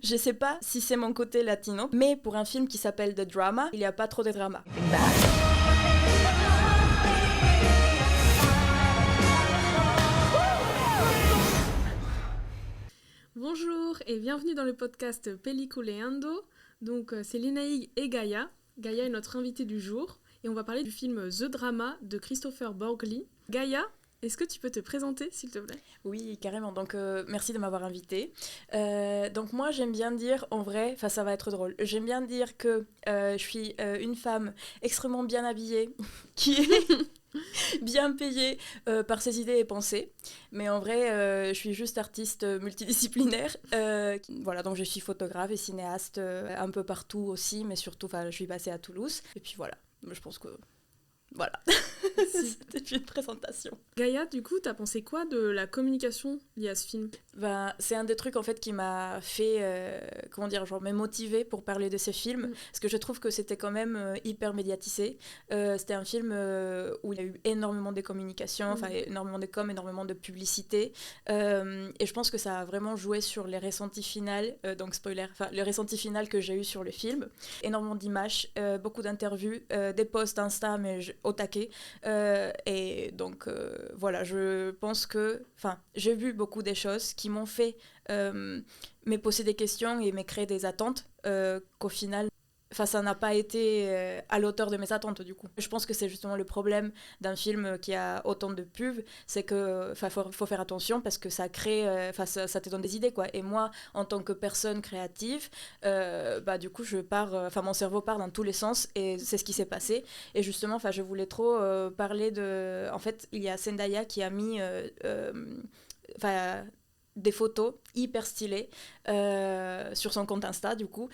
Je sais pas si c'est mon côté latino, mais pour un film qui s'appelle The Drama, il n'y a pas trop de drama. Bonjour et bienvenue dans le podcast Peliculeando. Donc c'est Lénaïque et Gaïa. Gaïa est notre invitée du jour et on va parler du film The Drama de Christopher Borgli. Gaïa, est-ce que tu peux te présenter s'il te plaît ? Oui, carrément. Donc, merci de m'avoir invitée. Donc, moi, j'aime bien dire, en vrai, ça va être drôle, j'aime bien dire que je suis une femme extrêmement bien habillée, qui est bien payée par ses idées et pensées. Mais en vrai, je suis juste artiste multidisciplinaire. Voilà, donc je suis photographe et cinéaste un peu partout aussi, mais surtout, je suis passée à Toulouse. Et puis voilà, je pense que... Voilà, c'était une présentation. Gaïa, du coup, t'as pensé quoi de la communication liée à ce film ? C'est un des trucs en fait qui m'a fait, me motiver pour parler de ce film, parce que je trouve que c'était quand même hyper médiatisé. C'était un film où il y a eu énormément de communication, énormément de com, énormément de publicité, et je pense que ça a vraiment joué sur les ressentis finaux, donc spoiler, le ressenti final que j'ai eu sur le film. Énormément d'images, beaucoup d'interviews, des posts Insta, mais au taquet, et donc voilà, je pense que, j'ai vu beaucoup des choses qui m'ont fait me poser des questions et me créer des attentes qu'au final, ça n'a pas été à l'auteur de mes attentes du coup. Je pense que c'est justement le problème d'un film qui a autant de pubs, c'est que faut faire attention parce que ça crée, ça te donne des idées quoi. Et moi, en tant que personne créative, du coup, mon cerveau part dans tous les sens et c'est ce qui s'est passé. Et justement, je voulais trop parler de... En fait, il y a Zendaya qui a mis... des photos hyper stylées sur son compte Insta du coup,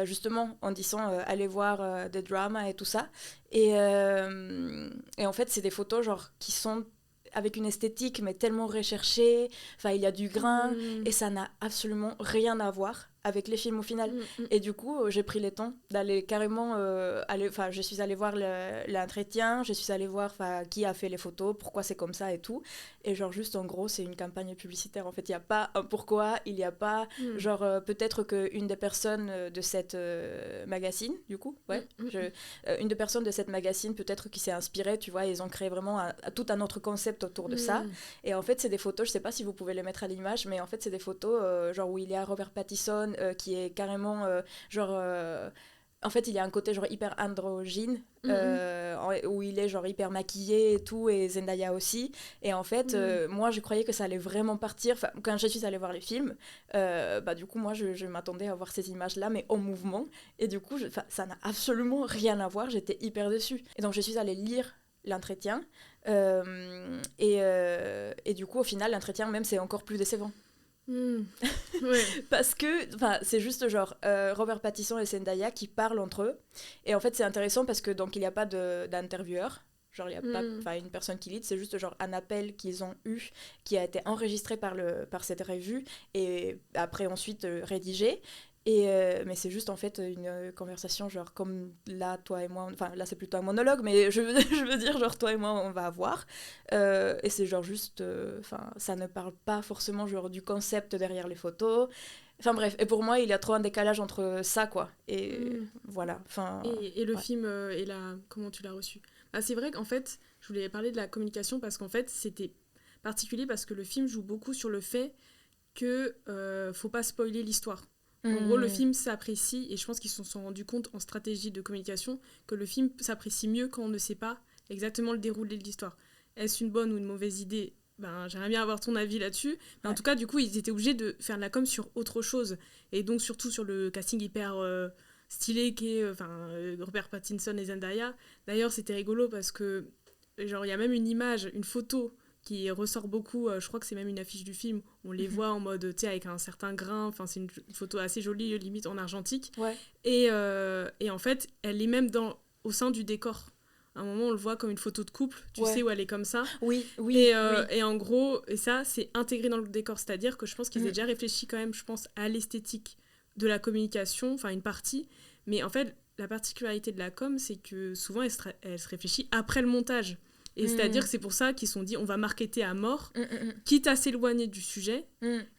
justement en disant allez voir The Drama et tout ça, et en fait c'est des photos genre qui sont avec une esthétique mais tellement recherchée, il y a du grain et ça n'a absolument rien à voir avec les films au final. Et du coup j'ai pris le temps d'aller carrément je suis allée voir l'entretien, je suis allée voir qui a fait les photos, pourquoi c'est comme ça et tout, et genre juste en gros c'est une campagne publicitaire en fait, il n'y a pas un pourquoi, il n'y a pas peut-être qu'une des personnes de cette magazine du coup une des personnes de cette magazine peut-être qui s'est inspirée, tu vois, ils ont créé vraiment tout un autre concept autour de ça. Et en fait c'est des photos, je sais pas si vous pouvez les mettre à l'image, mais en fait c'est des photos genre où il y a Robert Pattinson qui est carrément en fait il y a un côté genre hyper androgyne où il est genre hyper maquillé et tout, et Zendaya aussi, et en fait moi je croyais que ça allait vraiment partir quand je suis allée voir les films, du coup moi je m'attendais à voir ces images là mais en mouvement, et du coup ça n'a absolument rien à voir, j'étais hyper déçue, et donc je suis allée lire l'entretien et du coup au final l'entretien même c'est encore plus décevant. Ouais. Parce que c'est juste genre Robert Pattinson et Zendaya qui parlent entre eux, et en fait c'est intéressant parce que donc il n'y a pas d'intervieweur, genre il n'y a pas une personne qui lead, c'est juste genre un appel qu'ils ont eu qui a été enregistré par cette revue et après ensuite rédigé. Et mais c'est juste en fait une conversation genre comme là toi et moi, là c'est plutôt un monologue mais je veux dire genre toi et moi on va avoir et c'est genre juste ça ne parle pas forcément genre du concept derrière les photos, bref, et pour moi il y a trop un décalage entre ça quoi, et voilà et le film et comment tu l'as reçu. C'est vrai qu'en fait je voulais parler de la communication parce qu'en fait c'était particulier parce que le film joue beaucoup sur le fait que faut pas spoiler l'histoire. En gros, le film s'apprécie, et je pense qu'ils se sont rendus compte en stratégie de communication que le film s'apprécie mieux quand on ne sait pas exactement le déroulé de l'histoire. Est-ce une bonne ou une mauvaise idée ? J'aimerais bien avoir ton avis là-dessus. Mais en tout cas, du coup, ils étaient obligés de faire de la com sur autre chose. Et donc, surtout sur le casting hyper stylé qu'est Robert Pattinson et Zendaya. D'ailleurs, c'était rigolo parce que genre, il y a même une image, une photo qui ressort beaucoup, je crois que c'est même une affiche du film, on les voit en mode, tu sais, avec un certain grain, c'est une photo assez jolie, limite en argentique, et en fait, elle est même au sein du décor. À un moment, on le voit comme une photo de couple, tu sais, où elle est comme ça. Et en gros, et ça, c'est intégré dans le décor, c'est-à-dire que je pense qu'ils aient déjà réfléchi quand même, je pense, à l'esthétique de la communication, une partie, mais en fait, la particularité de la com, c'est que souvent, elle se réfléchit après le montage. Et c'est-à-dire que c'est pour ça qu'ils se sont dit on va marketer à mort, quitte à s'éloigner du sujet.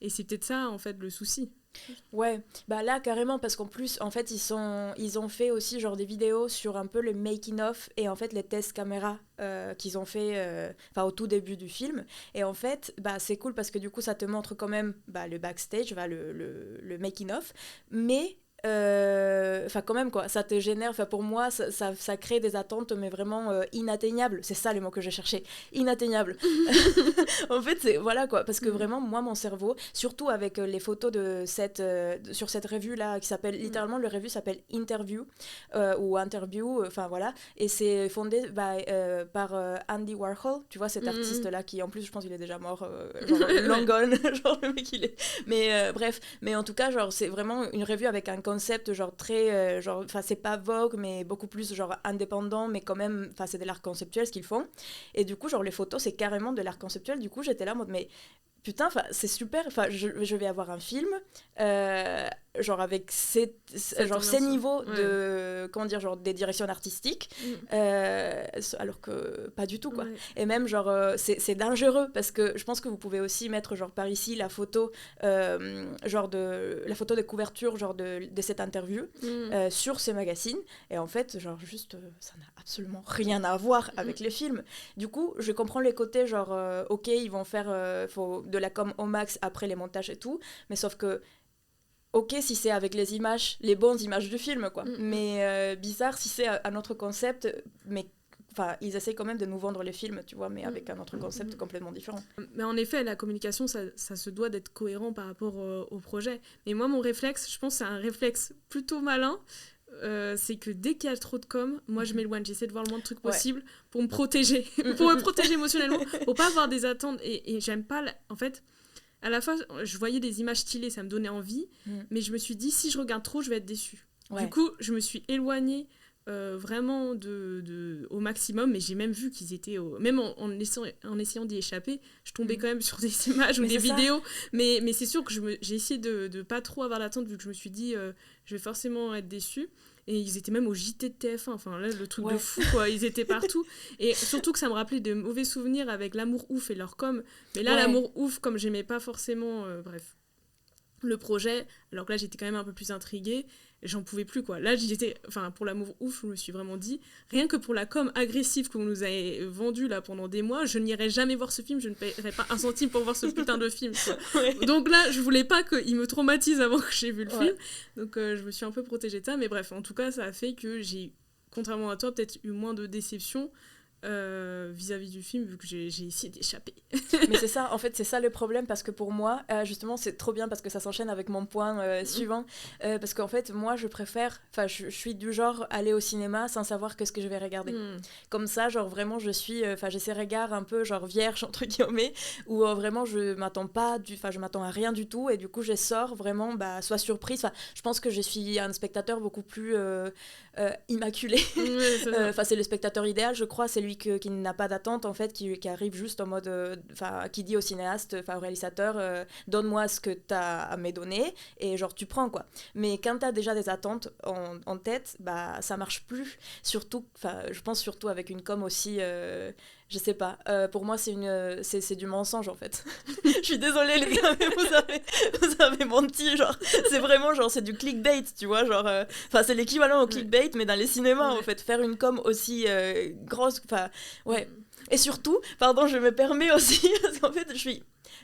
Et c'est peut-être ça, en fait, le souci. Ouais, bah là carrément parce qu'en plus en fait ils ont fait aussi genre des vidéos sur un peu le making of et en fait les tests caméra qu'ils ont fait enfin au tout début du film et en fait bah c'est cool parce que du coup ça te montre quand même bah, le backstage, bah, le making of mais enfin quand même quoi ça te génère enfin pour moi ça crée des attentes mais vraiment inatteignables, c'est ça le mot que j'ai cherché, inatteignable. En fait, c'est voilà quoi, parce que vraiment, moi, mon cerveau, surtout avec les photos de sur cette revue là, qui s'appelle littéralement, le revue s'appelle Interview ou Interview, enfin voilà, et c'est fondé par Andy Warhol, tu vois, cet artiste là qui, en plus, je pense qu'il est déjà mort, genre long gone, genre le mec il est. Mais bref, mais en tout cas, genre, c'est vraiment une revue avec un concept genre très, genre, enfin, c'est pas Vogue, mais beaucoup plus genre indépendant, mais quand même, enfin, c'est de l'art conceptuel ce qu'ils font. Et du coup, genre, les photos, c'est carrément de l'art conceptuel. Du coup, j'étais là en mode, mais putain, c'est super. Enfin, je vais avoir un film, genre avec ces niveaux de, comment dire, genre des directions artistiques, alors que pas du tout, quoi. Ouais. Et même, genre, c'est dangereux parce que je pense que vous pouvez aussi mettre, genre, par ici, la photo, genre la photo de couverture, genre de cette interview sur ces magazines. Et en fait, genre, juste, ça n'a absolument rien à voir avec les films. Du coup, je comprends les côtés, genre, ok, ils vont faire de la com au max après les montages et tout, mais sauf que, ok, si c'est avec les images, les bonnes images du film, quoi. Mais bizarre si c'est un autre concept, mais enfin, ils essayent quand même de nous vendre les films, tu vois, mais avec un autre concept complètement différent. Mais en effet, la communication, ça se doit d'être cohérent par rapport au projet. Mais moi, mon réflexe, je pense que c'est un réflexe plutôt malin. C'est que dès qu'il y a trop de com, moi je m'éloigne, j'essaie de voir le moins de trucs possible pour me protéger, pour me protéger émotionnellement, pour pas avoir des attentes. Et j'aime pas, en fait, à la fois je voyais des images stylées, ça me donnait envie, mais je me suis dit si je regarde trop, je vais être déçue. Du coup, je me suis éloignée vraiment au maximum, mais j'ai même vu qu'ils étaient même en essayant d'y échapper, je tombais quand même sur des images ou des vidéos, mais c'est sûr que j'ai essayé de pas trop avoir d'attente vu que je me suis dit je vais forcément être déçue. Et ils étaient même au JT de TF1, enfin là, le truc de fou, quoi. Ils étaient partout. Et surtout que ça me rappelait de mauvais souvenirs avec l'Amour Ouf et leur com. Mais là, l'Amour Ouf, comme j'aimais pas forcément, bref, le projet, alors que là, j'étais quand même un peu plus intriguée, j'en pouvais plus, quoi. Là, pour l'Amour Ouf, je me suis vraiment dit, rien que pour la com agressive que vous nous avez vendue là pendant des mois, je n'irai jamais voir ce film, je ne paierai pas un centime pour voir ce putain de film, quoi. Donc là, je voulais pas qu'il me traumatise avant que j'ai vu le film, donc je me suis un peu protégée de ça, mais bref, en tout cas, ça a fait que j'ai, contrairement à toi, peut-être eu moins de déception vis-à-vis du film, vu que j'ai essayé d'échapper. Mais c'est ça, en fait, c'est ça le problème, parce que pour moi, justement, c'est trop bien parce que ça s'enchaîne avec mon point suivant, parce qu'en fait, moi, je préfère, enfin, je suis du genre aller au cinéma sans savoir qu'est-ce que je vais regarder. Comme ça, genre, vraiment, je suis, enfin, j'ai ces regards un peu, genre, vierges, entre guillemets, où vraiment, je m'attends à rien du tout, et du coup, je sors vraiment, bah, soit surprise, enfin, je pense que je suis un spectateur beaucoup plus immaculé. Enfin, c'est le spectateur idéal, je crois, c'est lui qui n'a pas d'attente, en fait, qui arrive juste en mode, qui dit au cinéaste, enfin au réalisateur, donne-moi ce que t'as à me donner, et genre tu prends, quoi. Mais quand t'as déjà des attentes en tête, bah ça marche plus. Surtout, enfin, je pense surtout avec une com aussi, je sais pas. Pour moi, c'est du mensonge, en fait. Je suis désolée, les gars, mais vous avez menti, genre. C'est vraiment, genre, c'est du clickbait, tu vois, genre. Enfin, c'est l'équivalent au clickbait, mais dans les cinémas, en fait. Faire une com aussi grosse, enfin, ouais. Et surtout, pardon, je me permets aussi, parce qu'en fait,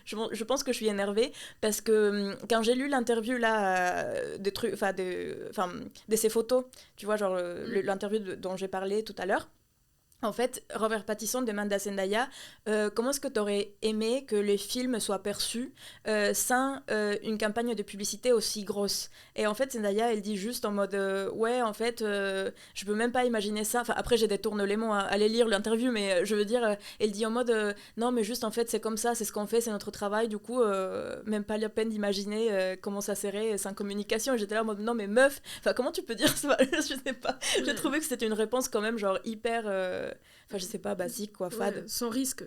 je pense que je suis énervée, parce que quand j'ai lu l'interview, là, de ces photos, tu vois, genre, l'interview dont j'ai parlé tout à l'heure, en fait, Robert Pattinson demande à Zendaya comment est-ce que tu aurais aimé que le film soit perçu sans une campagne de publicité aussi grosse. Et en fait, Zendaya, elle dit juste en mode ouais, en fait, je peux même pas imaginer ça. Enfin, après, j'ai détourné les mots à aller lire l'interview, mais je veux dire, elle dit en mode non, mais juste en fait, c'est comme ça, c'est ce qu'on fait, c'est notre travail. Du coup, même pas la peine d'imaginer comment ça serait sans communication. Et j'étais là en mode non, mais meuf, enfin, comment tu peux dire ça? Je sais pas. J'ai trouvé que c'était une réponse quand même, genre hyper. Enfin, je sais pas, basique, quoi, fade. Sans risque.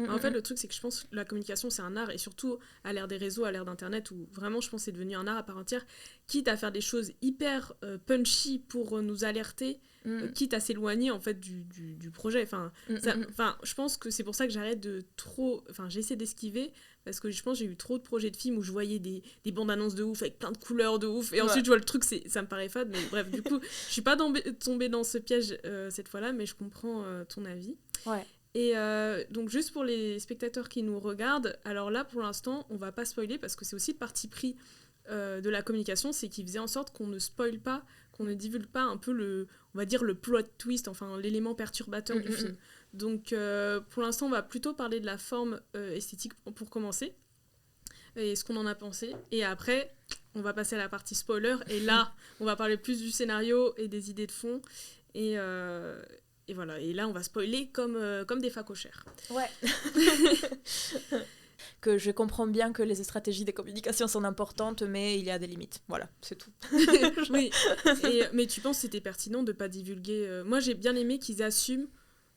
En fait, le truc, c'est que je pense que la communication, c'est un art, et surtout à l'ère des réseaux, à l'ère d'Internet, où vraiment, je pense que c'est devenu un art à part entière, quitte à faire des choses hyper punchy pour nous alerter, quitte à s'éloigner, en fait, du projet. Enfin, je pense que c'est pour ça que j'arrête de trop... Enfin, j'essaie d'esquiver, parce que je pense que j'ai eu trop de projets de films où je voyais des bandes annonces de ouf avec plein de couleurs de ouf et ensuite je vois le truc, ça me paraît fade, mais bref, du coup je suis pas tombée dans ce piège cette fois-là, mais je comprends ton avis. Ouais. Et donc juste pour les spectateurs qui nous regardent, alors là pour l'instant on va pas spoiler parce que c'est aussi le parti pris de la communication, c'est qu'ils faisaient en sorte qu'on ne spoile pas, qu'on ne divulgue pas un peu on va dire le plot twist, enfin l'élément perturbateur du film. Donc pour l'instant on va plutôt parler de la forme esthétique pour commencer et ce qu'on en a pensé, et après on va passer à la partie spoiler et là on va parler plus du scénario et des idées de fond et voilà, et là on va spoiler comme des facochères. Ouais. Que je comprends bien que les stratégies de communication sont importantes, mais il y a des limites. Voilà, c'est tout. Oui, mais tu penses que c'était pertinent de ne pas divulguer Moi j'ai bien aimé qu'ils assument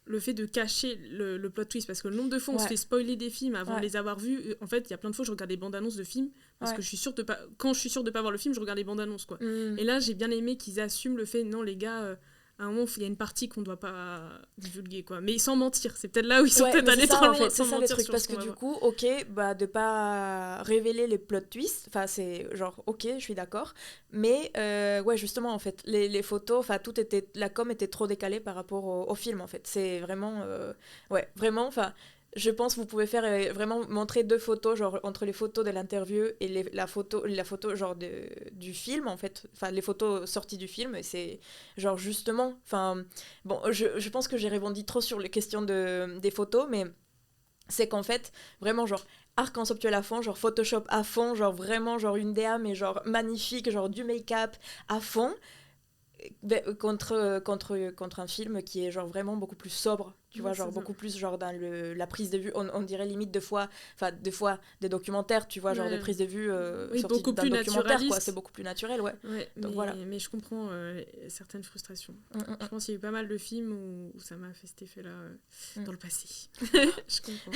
le fait de cacher le plot twist, parce que le nombre de fois on se fait spoiler des films avant de les avoir vus. En fait, il y a plein de fois je regarde des bandes annonces de films parce que je suis sûre de pas, quand je suis sûre de pas voir le film, je regarde les bandes annonces quoi. Et là j'ai bien aimé qu'ils assument le fait, non les gars, à un moment il y a une partie qu'on doit pas divulguer quoi, mais sans mentir. C'est peut-être là où ils sont peut-être allés trop loin, en fait, c'est ça le truc, parce que du coup de pas révéler les plot twists, enfin c'est genre ok, je suis d'accord, mais ouais justement en fait les photos, enfin tout était, la com était trop décalée par rapport au film en fait. C'est vraiment ouais vraiment, enfin je pense que vous pouvez faire vraiment montrer 2 photos, genre entre les photos de l'interview et la photo genre du film en fait, enfin les photos sorties du film, et c'est genre justement, enfin bon, je pense que j'ai rebondi trop sur les questions des photos, mais c'est qu'en fait vraiment genre arc-en-ciel à fond, genre Photoshop à fond, genre vraiment genre une DA mais genre magnifique, genre du make-up à fond, contre un film qui est genre vraiment beaucoup plus sobre, tu vois, genre beaucoup plus genre dans la prise de vue, on dirait limite des fois des documentaires, tu vois, genre des prises de vue sorties d'un documentaire quoi, c'est beaucoup plus naturel. Ouais donc voilà, mais je comprends certaines frustrations. Je pense qu'il y a eu pas mal de films où ça m'a fait cet effet là dans le passé. Je comprends.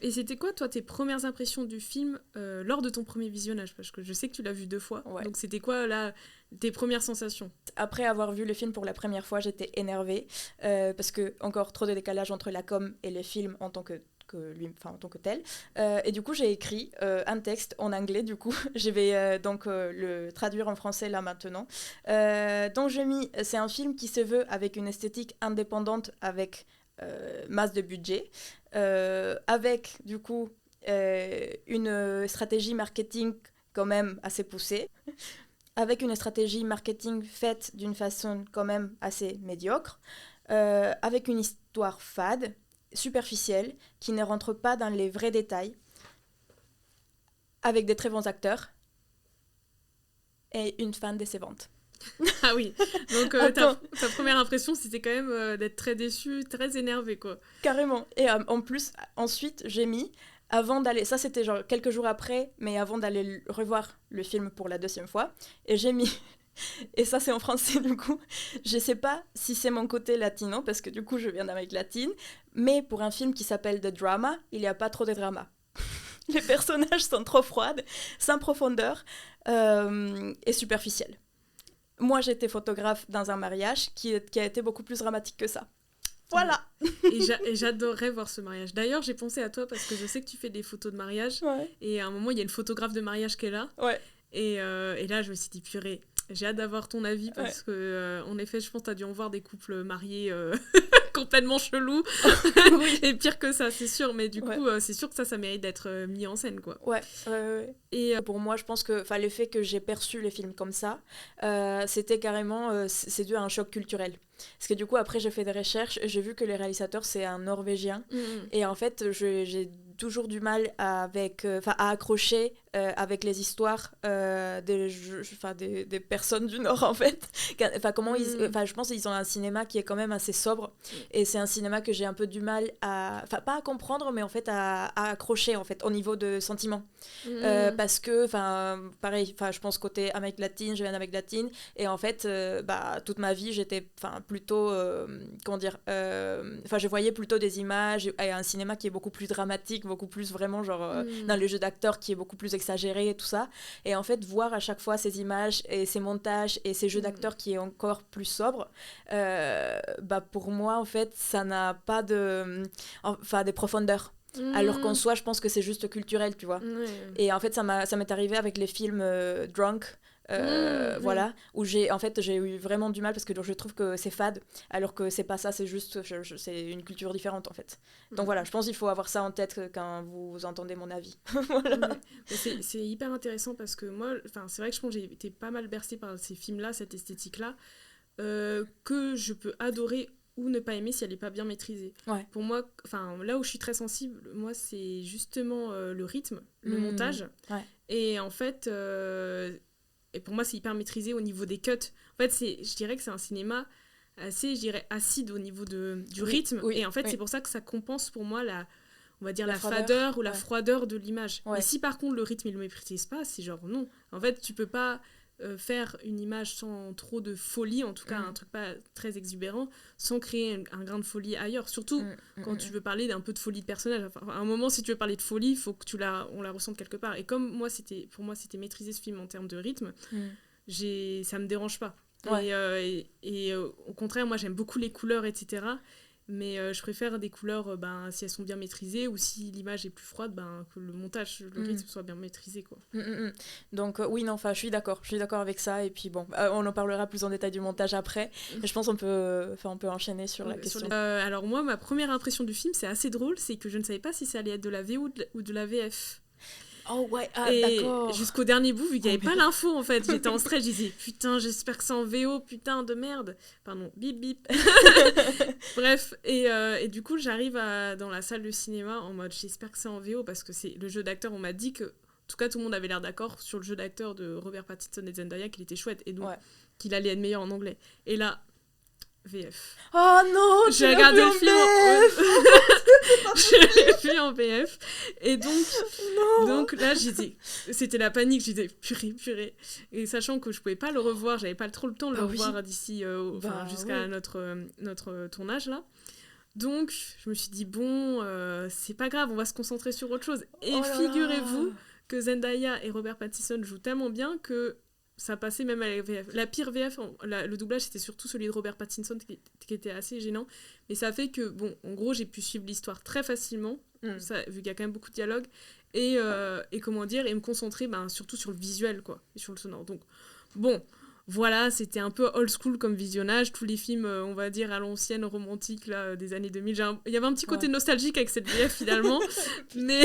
Et c'était quoi toi tes premières impressions du film lors de ton premier visionnage, parce que je sais que tu l'as vu 2 fois, donc c'était quoi là tes premières sensations? Après avoir vu le film pour la première fois, j'étais énervée parce que encore trop de décalage entre la com et les films en tant que tel. Et du coup, j'ai écrit un texte en anglais, du coup. Je vais donc le traduire en français là maintenant. Donc, c'est un film qui se veut avec une esthétique indépendante, avec masse de budget, avec du coup une stratégie marketing quand même assez poussée, avec une stratégie marketing faite d'une façon quand même assez médiocre, avec une histoire fade, superficielle, qui ne rentre pas dans les vrais détails, avec des très bons acteurs, et une fin décevante. Ah oui, donc ta première impression, c'était quand même d'être très déçue, très énervée, quoi. Carrément. Et en plus, ensuite, j'ai mis, avant d'aller, ça c'était genre quelques jours après, mais avant d'aller revoir le film pour la 2e fois, et j'ai mis, et ça c'est en français du coup, je sais pas si c'est mon côté latino, parce que du coup je viens d'Amérique latine, mais pour un film qui s'appelle The Drama, il n'y a pas trop de drama. Les personnages sont trop froides, sans profondeur, et superficiels. Moi j'étais photographe dans un mariage qui a été beaucoup plus dramatique que ça. Voilà. Et j'adorerais voir ce mariage. D'ailleurs, j'ai pensé à toi parce que je sais que tu fais des photos de mariage. Et à un moment, il y a une photographe de mariage qui est là. Et là, je me suis dit, purée, j'ai hâte d'avoir ton avis parce que, en effet, je pense que tu as dû en voir des couples mariés complètement chelous. Et pire que ça, c'est sûr. Mais du coup, c'est sûr que ça mérite d'être mis en scène, quoi. Et pour moi, je pense que le fait que j'ai perçu les films comme ça, c'était carrément, c'est dû à un choc culturel. Parce que du coup, après, j'ai fait des recherches et j'ai vu que le réalisateur, c'est un Norvégien. Et en fait, j'ai toujours du mal à accrocher avec les histoires des personnes du Nord, en fait. Je pense qu'ils ont un cinéma qui est quand même assez sobre. Et c'est un cinéma que j'ai un peu du mal pas à comprendre, mais en fait à accrocher, en fait, au niveau de sentiments. Parce que, pareil, je pense côté Amérique latine, je viens d'Amérique latine. Et en fait, toute ma vie, j'étais plutôt, je voyais plutôt des images et un cinéma qui est beaucoup plus dramatique, beaucoup plus vraiment dans le jeu d'acteur qui est beaucoup plus exagéré et tout ça. Et en fait, voir à chaque fois ces images et ces montages et ces jeux d'acteurs qui est encore plus sobre, pour moi, en fait, ça n'a pas de profondeur. Alors qu'en soi, je pense que c'est juste culturel, tu vois. Ouais. Et en fait, ça m'est arrivé avec les films Drunk, voilà, où j'ai eu vraiment du mal parce que je trouve que c'est fade, alors que c'est pas ça, c'est juste, c'est une culture différente en fait. Donc voilà, je pense qu'il faut avoir ça en tête quand vous entendez mon avis. Voilà. C'est hyper intéressant parce que moi, c'est vrai que je pense que j'ai été pas mal bercée par ces films-là, cette esthétique-là, que je peux adorer ou ne pas aimer si elle n'est pas bien maîtrisée. Ouais. Pour moi, là où je suis très sensible, moi, c'est justement le rythme, le montage. Ouais. Et en fait, et pour moi, c'est hyper maîtrisé au niveau des cuts. En fait, je dirais que c'est un cinéma assez, je dirais, acide au niveau du rythme. Oui, et en fait, oui. c'est pour ça que ça compense pour moi on va dire la froideur, fadeur ou la froideur de l'image. Ouais. Et si par contre le rythme il le maîtrise pas, c'est genre non. En fait, tu peux pas faire une image sans trop de folie, en tout cas un truc pas très exubérant, sans créer un grain de folie ailleurs. Surtout quand tu veux parler d'un peu de folie de personnage. Enfin, à un moment, si tu veux parler de folie, il faut que on la ressente quelque part. Et comme pour moi, c'était maîtriser ce film en termes de rythme, ça me dérange pas. Ouais. Et au contraire, moi, j'aime beaucoup les couleurs, etc. Mais je préfère des couleurs si elles sont bien maîtrisées, ou si l'image est plus froide, que le montage, le rythme soit bien maîtrisé, quoi. Donc oui, non, je suis d'accord avec ça. Et puis bon, on en parlera plus en détail du montage après. Et je pense qu'on peut enchaîner sur la question. Alors moi, ma première impression du film, c'est assez drôle, c'est que je ne savais pas si ça allait être de la VO ou de la VF. Oh ouais, d'accord. Jusqu'au dernier bout, vu qu'il n'y avait pas l'info en fait, j'étais en stress, je disais putain, j'espère que c'est en VO, putain de merde. Pardon, bip bip. Bref, et du coup, j'arrive dans la salle de cinéma en mode j'espère que c'est en VO parce que c'est le jeu d'acteur, on m'a dit que, en tout cas, tout le monde avait l'air d'accord sur le jeu d'acteur de Robert Pattinson et Zendaya, qu'il était chouette et donc qu'il allait être meilleur en anglais. Et là, VF. Oh non, j'ai regardé le film je l'ai vu en VF et donc là c'était la panique, j'ai dit purée, et sachant que je pouvais pas le revoir, j'avais pas trop le temps de le revoir d'ici jusqu'à notre tournage là, donc je me suis dit bon, c'est pas grave, on va se concentrer sur autre chose. Et figurez-vous que Zendaya et Robert Pattinson jouent tellement bien que ça passait même à la VF. La pire VF, le doublage, c'était surtout celui de Robert Pattinson qui était assez gênant. Mais ça fait que, bon, en gros, j'ai pu suivre l'histoire très facilement, ça, vu qu'il y a quand même beaucoup de dialogue. Et comment dire, et me concentrer surtout sur le visuel, quoi, et sur le sonore. Donc, bon, voilà, c'était un peu old school comme visionnage. Tous les films, on va dire, à l'ancienne, romantique, là, des années 2000. Il y avait un petit côté nostalgique avec cette VF, finalement. mais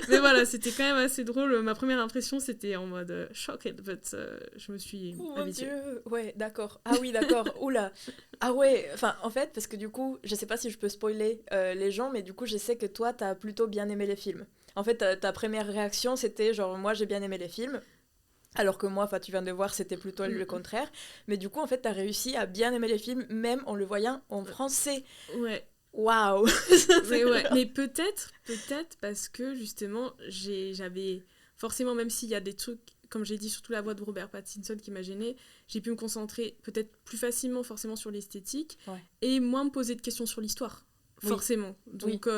voilà, c'était quand même assez drôle. Ma première impression, c'était en mode shocked, but je me suis habituée. Mon Dieu, ouais, d'accord. Ah oui, d'accord. Oula. Ah ouais, enfin, en fait, parce que du coup, je sais pas si je peux spoiler les gens, mais du coup, je sais que toi, t'as plutôt bien aimé les films. En fait, ta première réaction, c'était genre, moi, j'ai bien aimé les films. Alors que moi, tu viens de voir, c'était plutôt le contraire. Mais du coup, en fait, t'as réussi à bien aimer les films, même en le voyant en français. Ouais. Waouh. Mais peut-être parce que, justement, j'avais... Forcément, même s'il y a des trucs, comme j'ai dit, surtout la voix de Robert Pattinson qui m'a gênée, j'ai pu me concentrer peut-être plus facilement, forcément, sur l'esthétique, et moins me poser de questions sur l'histoire, forcément. Donc,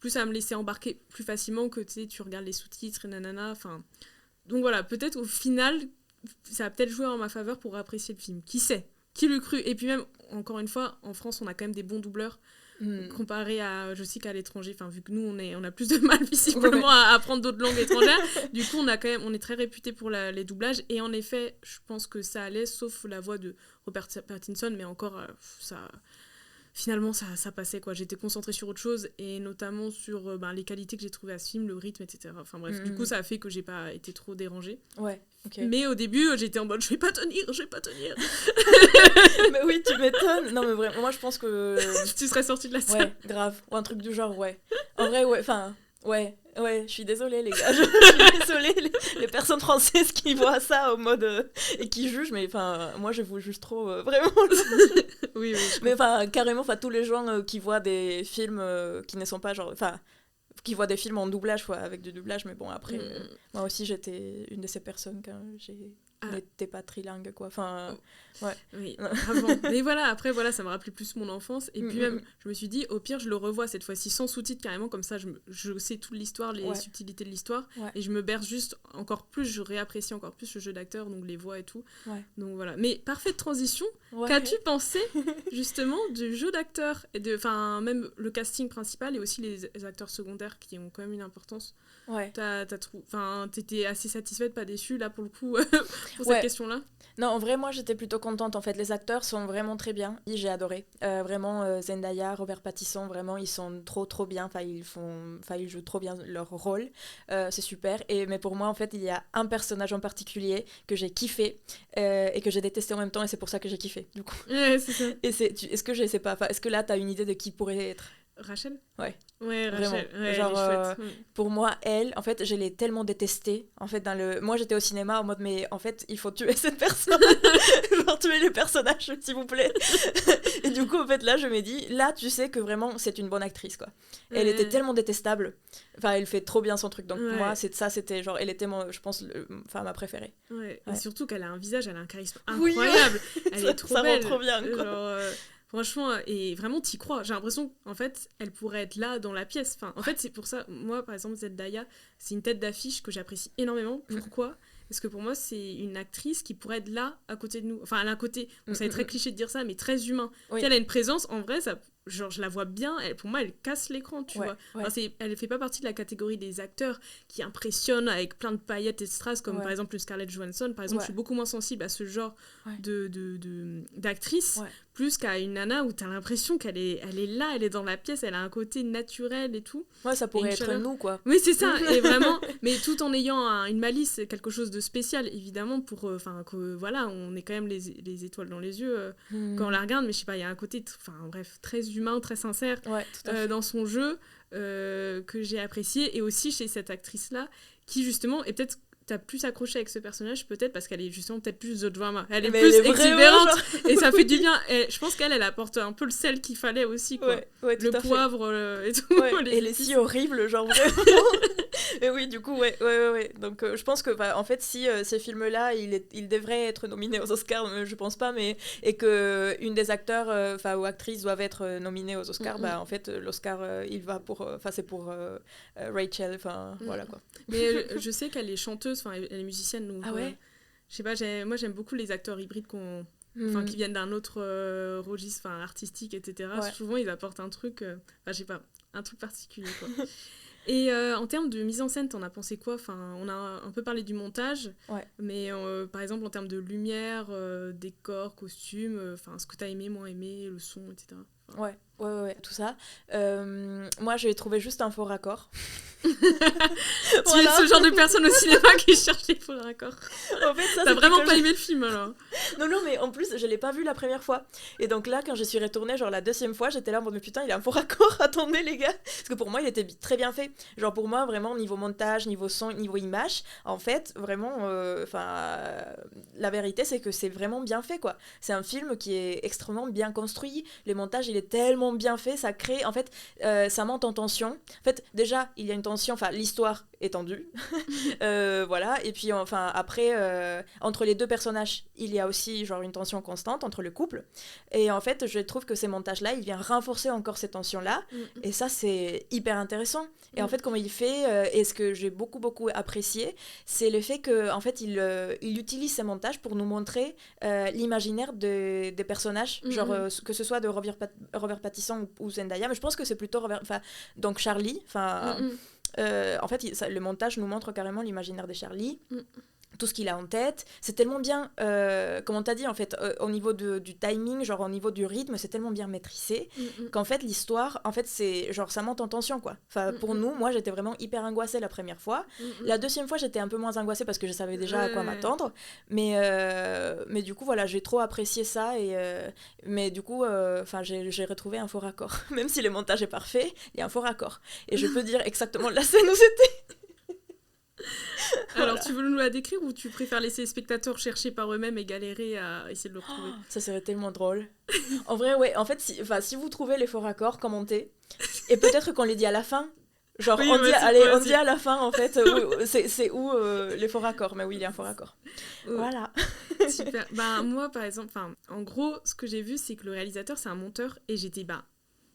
plus ça me laissait embarquer plus facilement que, tu regardes les sous-titres et nanana, enfin... Donc voilà, peut-être au final, ça a peut-être joué en ma faveur pour apprécier le film. Qui sait ? Qui l'eût cru ? Et puis même, encore une fois, en France, on a quand même des bons doubleurs comparé à, je sais qu'à l'étranger, vu que nous, on a plus de mal visiblement à apprendre d'autres langues étrangères. Du coup, on est très réputé pour les doublages. Et en effet, je pense que ça allait, sauf la voix de Robert Pattinson, mais encore, finalement ça passait, quoi. J'étais concentrée sur autre chose, et notamment sur les qualités que j'ai trouvées à ce film, le rythme, etc. Enfin bref, du coup ça a fait que j'ai pas été trop dérangée. Ouais, ok. Mais au début j'étais en mode je vais pas tenir. Mais oui, tu m'étonnes. Non mais vraiment, moi je pense que tu serais sortie de la salle. Ouais, grave, ou un truc du genre, ouais. En vrai, ouais, je suis désolée les gars, je suis désolée les personnes françaises qui voient ça au mode et qui jugent, mais moi je vous juge trop, vraiment. Oui. Mais carrément, tous les gens qui voient des films qui ne sont pas genre, qui voient des films en doublage, avec du doublage, mais bon après, moi aussi j'étais une de ces personnes quand j'ai n'était pas trilingue, quoi. Enfin, ouais. Oui, avant. Mais voilà, après, voilà, ça me rappelait plus mon enfance. Et puis même, je me suis dit, au pire, je le revois cette fois-ci sans sous-titres carrément, comme ça, je sais toute l'histoire, les subtilités de l'histoire, et je me berce juste encore plus, je réapprécie encore plus le jeu d'acteur, donc les voix et tout. Donc voilà. Mais parfaite transition, qu'as-tu pensé, justement, du jeu d'acteur, et enfin, même le casting principal, et aussi les acteurs secondaires qui ont quand même une importance? T'étais assez satisfaite, pas déçue, là, pour le coup, pour cette question-là? Non, en vrai, moi, j'étais plutôt contente. En fait, les acteurs sont vraiment très bien. J'ai adoré. Vraiment, Zendaya, Robert Pattinson, vraiment, ils sont trop bien. Enfin, ils jouent trop bien leur rôle. C'est super. Mais pour moi, en fait, il y a un personnage en particulier que j'ai kiffé et que j'ai détesté en même temps, et c'est pour ça que j'ai kiffé, du coup. Ouais, c'est ça. Est-ce que je sais pas, est-ce que là, t'as une idée de qui pourrait être? Rachel? Ouais, Rachel. Ouais, genre, pour moi, elle, en fait, je l'ai tellement détestée. En fait, moi, j'étais au cinéma en mode, mais en fait, il faut tuer cette personne. Genre, tuer les personnages, s'il vous plaît. Et du coup, en fait, là, je me dis, là, tu sais que vraiment, c'est une bonne actrice, quoi. Elle était tellement détestable. Enfin, elle fait trop bien son truc. Donc, pour moi, c'était genre, elle était, je pense, ma préférée. Ouais. Et surtout qu'elle a un visage, elle a un charisme incroyable. Elle est trop belle. Ça rend trop bien, quoi. Genre, franchement, et vraiment, t'y crois. J'ai l'impression qu'en fait, elle pourrait être là dans la pièce. Enfin, en fait, c'est pour ça, moi, par exemple, Zendaya, c'est une tête d'affiche que j'apprécie énormément. Pourquoi ? Parce que pour moi, c'est une actrice qui pourrait être là, à côté de nous. Enfin, elle a un côté, ça est très cliché de dire ça, mais très humain. Oui. Elle a une présence, en vrai, genre, je la vois bien. Pour moi, elle casse l'écran, tu vois. Ouais. Enfin, elle fait pas partie de la catégorie des acteurs qui impressionnent avec plein de paillettes et de strass, comme par exemple Scarlett Johansson. Par exemple, je suis beaucoup moins sensible à ce genre d'actrice. Plus qu'à une nana où t'as l'impression qu'elle est là, elle est dans la pièce, elle a un côté naturel et tout. Ouais, ça pourrait être nous, quoi. Oui, c'est ça, et vraiment, mais tout en ayant une malice, quelque chose de spécial, évidemment, pour, que, voilà, on est quand même les étoiles dans les yeux quand on la regarde, mais je sais pas, il y a un côté, bref, très humain, très sincère dans son jeu, que j'ai apprécié, et aussi chez cette actrice-là, qui justement, est peut-être t'as plus accroché avec ce personnage, peut-être parce qu'elle est justement peut-être plus the drama. Elle est plus exubérante et ça fait du bien. Et je pense qu'elle apporte un peu le sel qu'il fallait aussi, quoi. Le poivre et tout. Et elle est si horrible, genre vraiment. Et oui, du coup, ouais. Donc je pense que, en fait, si ces films-là, ils devraient être nominés aux Oscars, je pense pas, mais et que une des acteurs, ou actrices doivent être nominés aux Oscars, en fait, l'Oscar, il va pour, c'est pour Rachel, voilà quoi. Mais je sais qu'elle est chanteuse. Enfin, elle est musicienne, donc je sais pas, moi j'aime beaucoup les acteurs hybrides qui viennent d'un autre registre artistique, etc. Souvent ils apportent un truc, je sais pas, un truc particulier, quoi. Et en termes de mise en scène, t'en as pensé quoi? On a un peu parlé du montage, mais par exemple en termes de lumière, décor, costume, ce que t'as aimé, moins aimé, le son, etc. Ouais, tout ça. Moi, j'ai trouvé juste un faux raccord. Tu es ce genre de personne au cinéma qui cherche les faux raccords. En fait, ça, t'as vraiment pas aimé le film, alors? Non, mais en plus, je l'ai pas vu la première fois. Et donc là, quand je suis retournée, genre la deuxième fois, j'étais là en mode, mais putain, il a un faux raccord, attendez les gars. Parce que pour moi, il était très bien fait. Genre pour moi, vraiment, niveau montage, niveau son, niveau image, en fait, vraiment, la vérité, c'est que c'est vraiment bien fait, quoi. C'est un film qui est extrêmement bien construit. Le montage, il est tellement bien fait, ça crée, en fait, ça monte en tension. En fait, déjà, il y a une tension, l'histoire est tendue. Voilà, et puis après, entre les deux personnages, il y a aussi genre une tension constante entre le couple. Et en fait, je trouve que ces montages-là, il vient renforcer encore ces tensions-là. Et ça, c'est hyper intéressant. Et en fait, comment il fait, et ce que j'ai beaucoup apprécié, c'est le fait que, en fait, il utilise ces montages pour nous montrer l'imaginaire des personnages, genre que ce soit de Robert Pattinson ou Zendaya, mais je pense que c'est plutôt donc Charlie, en fait, le montage nous montre carrément l'imaginaire de Charlie, tout ce qu'il a en tête. C'est tellement bien, comme on t'a dit, en fait, au niveau du timing, genre au niveau du rythme, c'est tellement bien maîtrisé qu'en fait, l'histoire, en fait, c'est genre ça monte en tension, quoi. Pour nous, moi, j'étais vraiment hyper angoissée la première fois. La deuxième fois, j'étais un peu moins angoissée parce que je savais déjà à quoi m'attendre. Mais du coup, voilà, j'ai trop apprécié ça. Mais du coup, j'ai retrouvé un faux raccord. Même si le montage est parfait, il y a un faux raccord. Et je peux dire exactement la scène où c'était. Alors, tu veux nous la décrire ou tu préfères laisser les spectateurs chercher par eux-mêmes et galérer à essayer de le retrouver? Ça serait tellement drôle. En vrai, ouais. En fait, si vous trouvez les faux raccords, commentez. Et peut-être qu'on les dit à la fin. Genre, Oui, on dit, vas-y, allez, on vas-y. dit à la fin, en fait, c'est où les faux raccords. Mais oui, il y a un faux raccord. Oh, Voilà. super. Ben, moi, par exemple, en gros, ce que j'ai vu, c'est que le réalisateur, c'est un monteur. Et j'étais,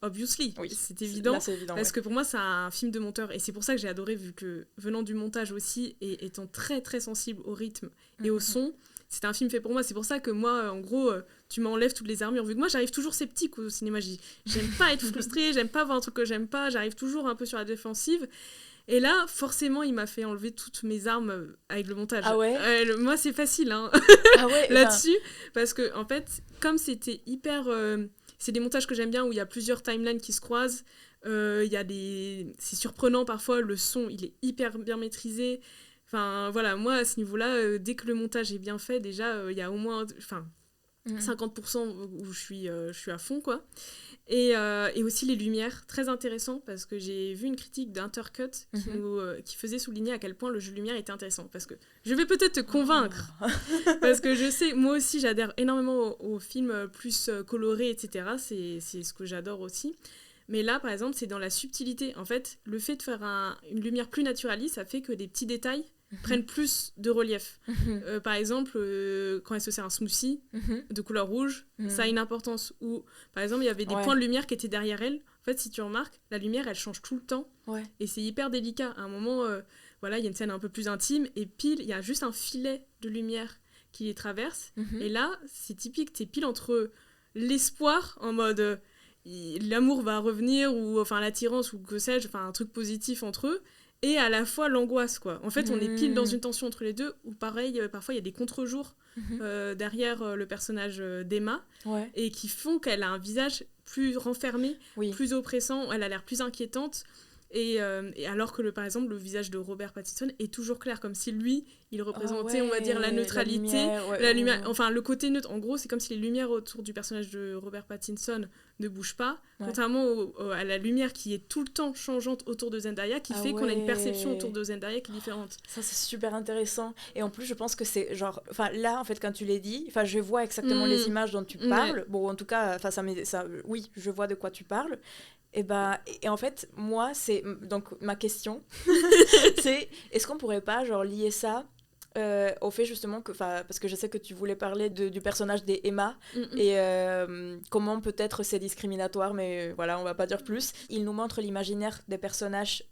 obviously, Oui, c'est là, évident. c'est évident, Parce ouais. que pour moi, c'est un film de monteur. Et c'est pour ça que j'ai adoré, vu que venant du montage aussi, et étant très, très sensible au rythme et au son, c'était un film fait pour moi. C'est pour ça que moi, en gros, tu m'enlèves toutes les armures. Vu que moi, j'arrive toujours sceptique au cinéma. J'aime pas être frustrée, j'aime pas voir un truc que j'aime pas. J'arrive toujours un peu sur la défensive. Et là, forcément, il m'a fait enlever toutes mes armes avec le montage. Ah ouais? Moi, c'est facile, hein, Ah ouais, là-dessus. Parce que, en fait, comme c'était hyper... c'est des montages que j'aime bien où il y a plusieurs timelines qui se croisent. Il y a c'est surprenant parfois, le son, il est hyper bien maîtrisé. Enfin, voilà, moi, à ce niveau-là, dès que le montage est bien fait, déjà, il y a au moins 50% où je suis à fond, quoi. Et aussi les lumières, très intéressant, parce que j'ai vu une critique d'Intercut qui faisait souligner à quel point le jeu de lumière était intéressant. Parce que je vais peut-être te convaincre, parce que je sais, moi aussi, j'adhère énormément aux films plus colorés, etc. C'est ce que j'adore aussi. Mais là, par exemple, c'est dans la subtilité. En fait, le fait de faire une lumière plus naturaliste, ça fait que des petits détails prennent plus de relief. Par exemple, quand elle se sert un smoothie de couleur rouge, ça a une importance. Ou, par exemple, il y avait des points de lumière qui étaient derrière elle. En fait, si tu remarques, la lumière, elle change tout le temps. Ouais. Et c'est hyper délicat. À un moment, voilà, il y a une scène un peu plus intime, et pile, il y a juste un filet de lumière qui les traverse. Et là, c'est typique, t'es pile entre l'espoir, en mode... l'amour va revenir, ou enfin l'attirance, ou que sais-je, enfin un truc positif entre eux, et à la fois l'angoisse, quoi. En fait, on est pile dans une tension entre les deux, où pareil, parfois il y a des contre-jours derrière le personnage d'Emma, et qui font qu'elle a un visage plus renfermé, plus oppressant, elle a l'air plus inquiétante, et alors que, par exemple, le visage de Robert Pattinson est toujours clair, comme si lui, il représentait, on va dire, la neutralité, la lumière, enfin le côté neutre. En gros, c'est comme si les lumières autour du personnage de Robert Pattinson ne bougent pas, contrairement à la lumière qui est tout le temps changeante autour de Zendaya, qui fait qu'on a une perception autour de Zendaya qui est différente. Ça, c'est super intéressant. Et en plus, je pense que c'est genre... Enfin, là, en fait, quand tu l'as dit, je vois exactement les images dont tu parles. Bon, en tout cas, oui, je vois de quoi tu parles. Et en fait, moi, c'est... Donc, ma question, c'est... Est-ce qu'on pourrait pas, genre, lier ça au fait justement que, parce que je sais que tu voulais parler du personnage d'Emma et comment peut-être c'est discriminatoire, mais voilà, on va pas dire plus. Il nous montre l'imaginaire des personnages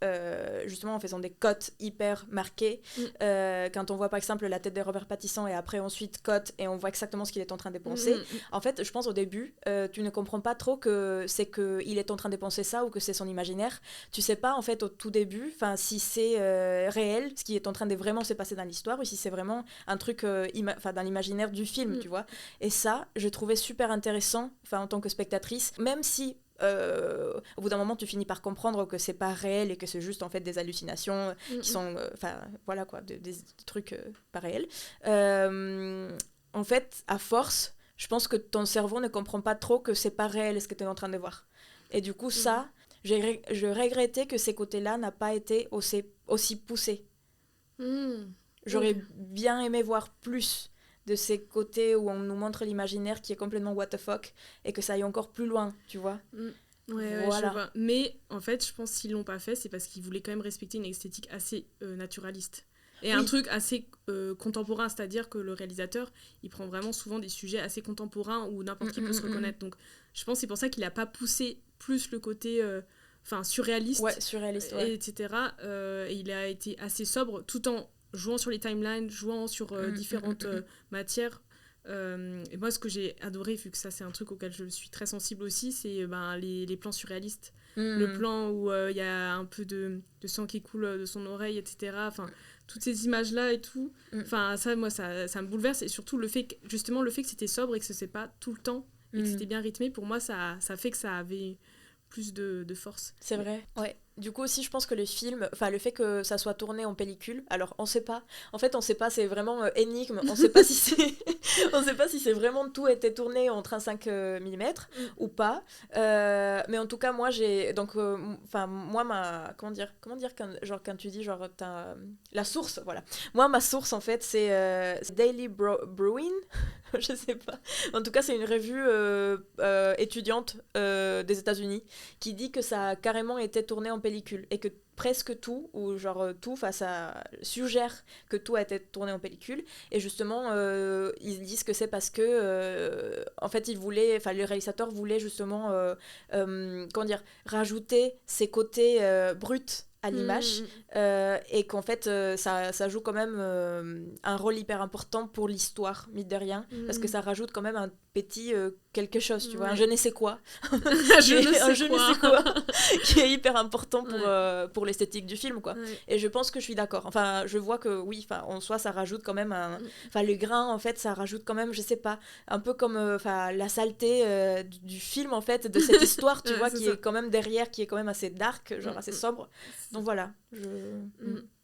justement en faisant des cotes hyper marquées. Quand on voit par exemple la tête de Robert Pattinson et après ensuite cote et on voit exactement ce qu'il est en train de penser. En fait, je pense au début, tu ne comprends pas trop que c'est qu'il est en train de penser ça ou que c'est son imaginaire. Tu sais pas en fait au tout début, si c'est réel, ce qui est en train de vraiment se passer dans l'histoire, ou si c'est vraiment un truc dans l'imaginaire du film, tu vois. Et ça, je trouvais super intéressant, en tant que spectatrice, même si au bout d'un moment tu finis par comprendre que c'est pas réel et que c'est juste en fait des hallucinations qui sont voilà quoi, des trucs pas réels. En fait, à force, je pense que ton cerveau ne comprend pas trop que c'est pas réel ce que tu es en train de voir. Et du coup, ça, je regrettais que ces côtés-là n'ont pas été aussi poussés. J'aurais bien aimé voir plus de ces côtés où on nous montre l'imaginaire qui est complètement what the fuck et que ça aille encore plus loin, tu vois. Ouais, je vois. Mais en fait, je pense qu'ils l'ont pas fait, c'est parce qu'ils voulaient quand même respecter une esthétique assez naturaliste. Et un truc assez contemporain, c'est-à-dire que le réalisateur, il prend vraiment souvent des sujets assez contemporains où n'importe qui peut se reconnaître. Donc, je pense que c'est pour ça qu'il a pas poussé plus le côté surréaliste, etc. Et il a été assez sobre, tout en jouant sur les timelines, jouant sur différentes matières. Et moi, ce que j'ai adoré, vu que ça, c'est un truc auquel je suis très sensible aussi, c'est les plans surréalistes. Le plan où il y a un peu de sang qui coule de son oreille, etc. Enfin, toutes ces images-là et tout. Enfin, ça, moi, ça me bouleverse. Et surtout, le fait que c'était sobre et que c'est pas tout le temps et que c'était bien rythmé, pour moi, ça fait que ça avait plus de force. C'est vrai. Ouais. Du coup aussi, je pense que le film, le fait que ça soit tourné en pellicule, alors on sait pas. En fait, on sait pas, c'est vraiment énigme. On sait pas si c'est vraiment tout été tourné en 35 mm ou pas. Mais en tout cas, moi j'ai donc moi comment dire quand tu dis la source, voilà. Moi ma source en fait c'est Daily Bruin. Je sais pas. En tout cas, c'est une revue étudiante des États-Unis qui dit que ça a carrément été tourné en pellicule et que presque tout, ou genre tout, ça suggère que tout a été tourné en pellicule, et justement, ils disent que c'est parce que, en fait, le réalisateur voulait justement, comment dire, rajouter ses côtés bruts à l'image, et qu'en fait ça joue quand même un rôle hyper important pour l'histoire, mine de rien, parce que ça rajoute quand même un petit quelque chose, tu vois, un je ne sais quoi je ne sais quoi qui est hyper important pour l'esthétique du film, quoi. Et je pense que je suis d'accord, enfin je vois que oui, en soi ça rajoute quand même le grain, en fait ça rajoute quand même, je sais pas, un peu comme la saleté du film, en fait, de cette histoire, tu vois, qui est quand même derrière, qui est quand même assez dark, genre assez sobre. Donc voilà.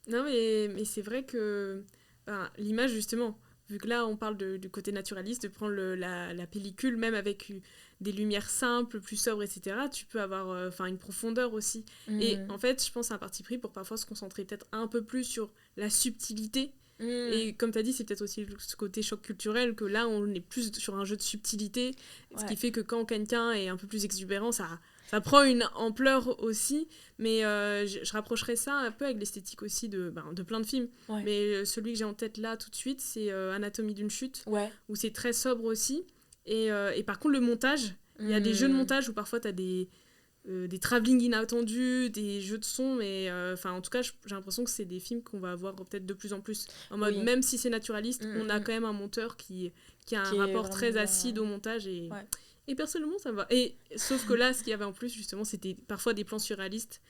Non, mais c'est vrai que l'image, justement, vu que là on parle du côté naturaliste, de prendre la pellicule, même avec des lumières simples, plus sobres, etc., tu peux avoir une profondeur aussi. Et en fait, je pense que c'est un parti pris pour parfois se concentrer peut-être un peu plus sur la subtilité. Et comme tu as dit, c'est peut-être aussi ce côté choc culturel, que là on est plus sur un jeu de subtilité, ce qui fait que quand quelqu'un est un peu plus exubérant, ça prend une ampleur aussi, mais je rapprocherais ça un peu avec l'esthétique aussi de plein de films. Mais celui que j'ai en tête là tout de suite, c'est Anatomie d'une chute, où c'est très sobre aussi. Et par contre, le montage, il y a des jeux de montage où parfois tu as des travelling inattendus, des jeux de son, mais en tout cas, j'ai l'impression que c'est des films qu'on va avoir peut-être de plus en plus. En mode, même si c'est naturaliste, on a quand même un monteur qui a un rapport très acide au montage et personnellement ça va. Et sauf que là, ce qu'il y avait en plus, justement, c'était parfois des plans surréalistes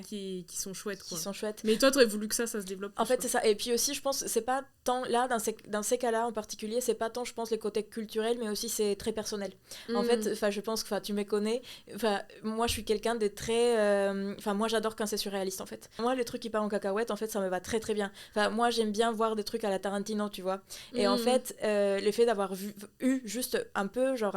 qui sont chouettes, quoi. Qui sont chouettes. Mais toi, t'aurais voulu que ça se développe plus, en fait, c'est ça. Et puis aussi, je pense, c'est pas tant là, dans ces cas-là en particulier, c'est pas tant, je pense, les côtés culturels, mais aussi c'est très personnel. En fait, je pense que tu me connais. Moi, je suis quelqu'un de très. Moi, j'adore quand c'est surréaliste, en fait. Moi, les trucs qui partent en cacahuète, en fait, ça me va très très bien. Moi, j'aime bien voir des trucs à la Tarantino, tu vois. Et en fait, le fait d'avoir eu juste un peu, genre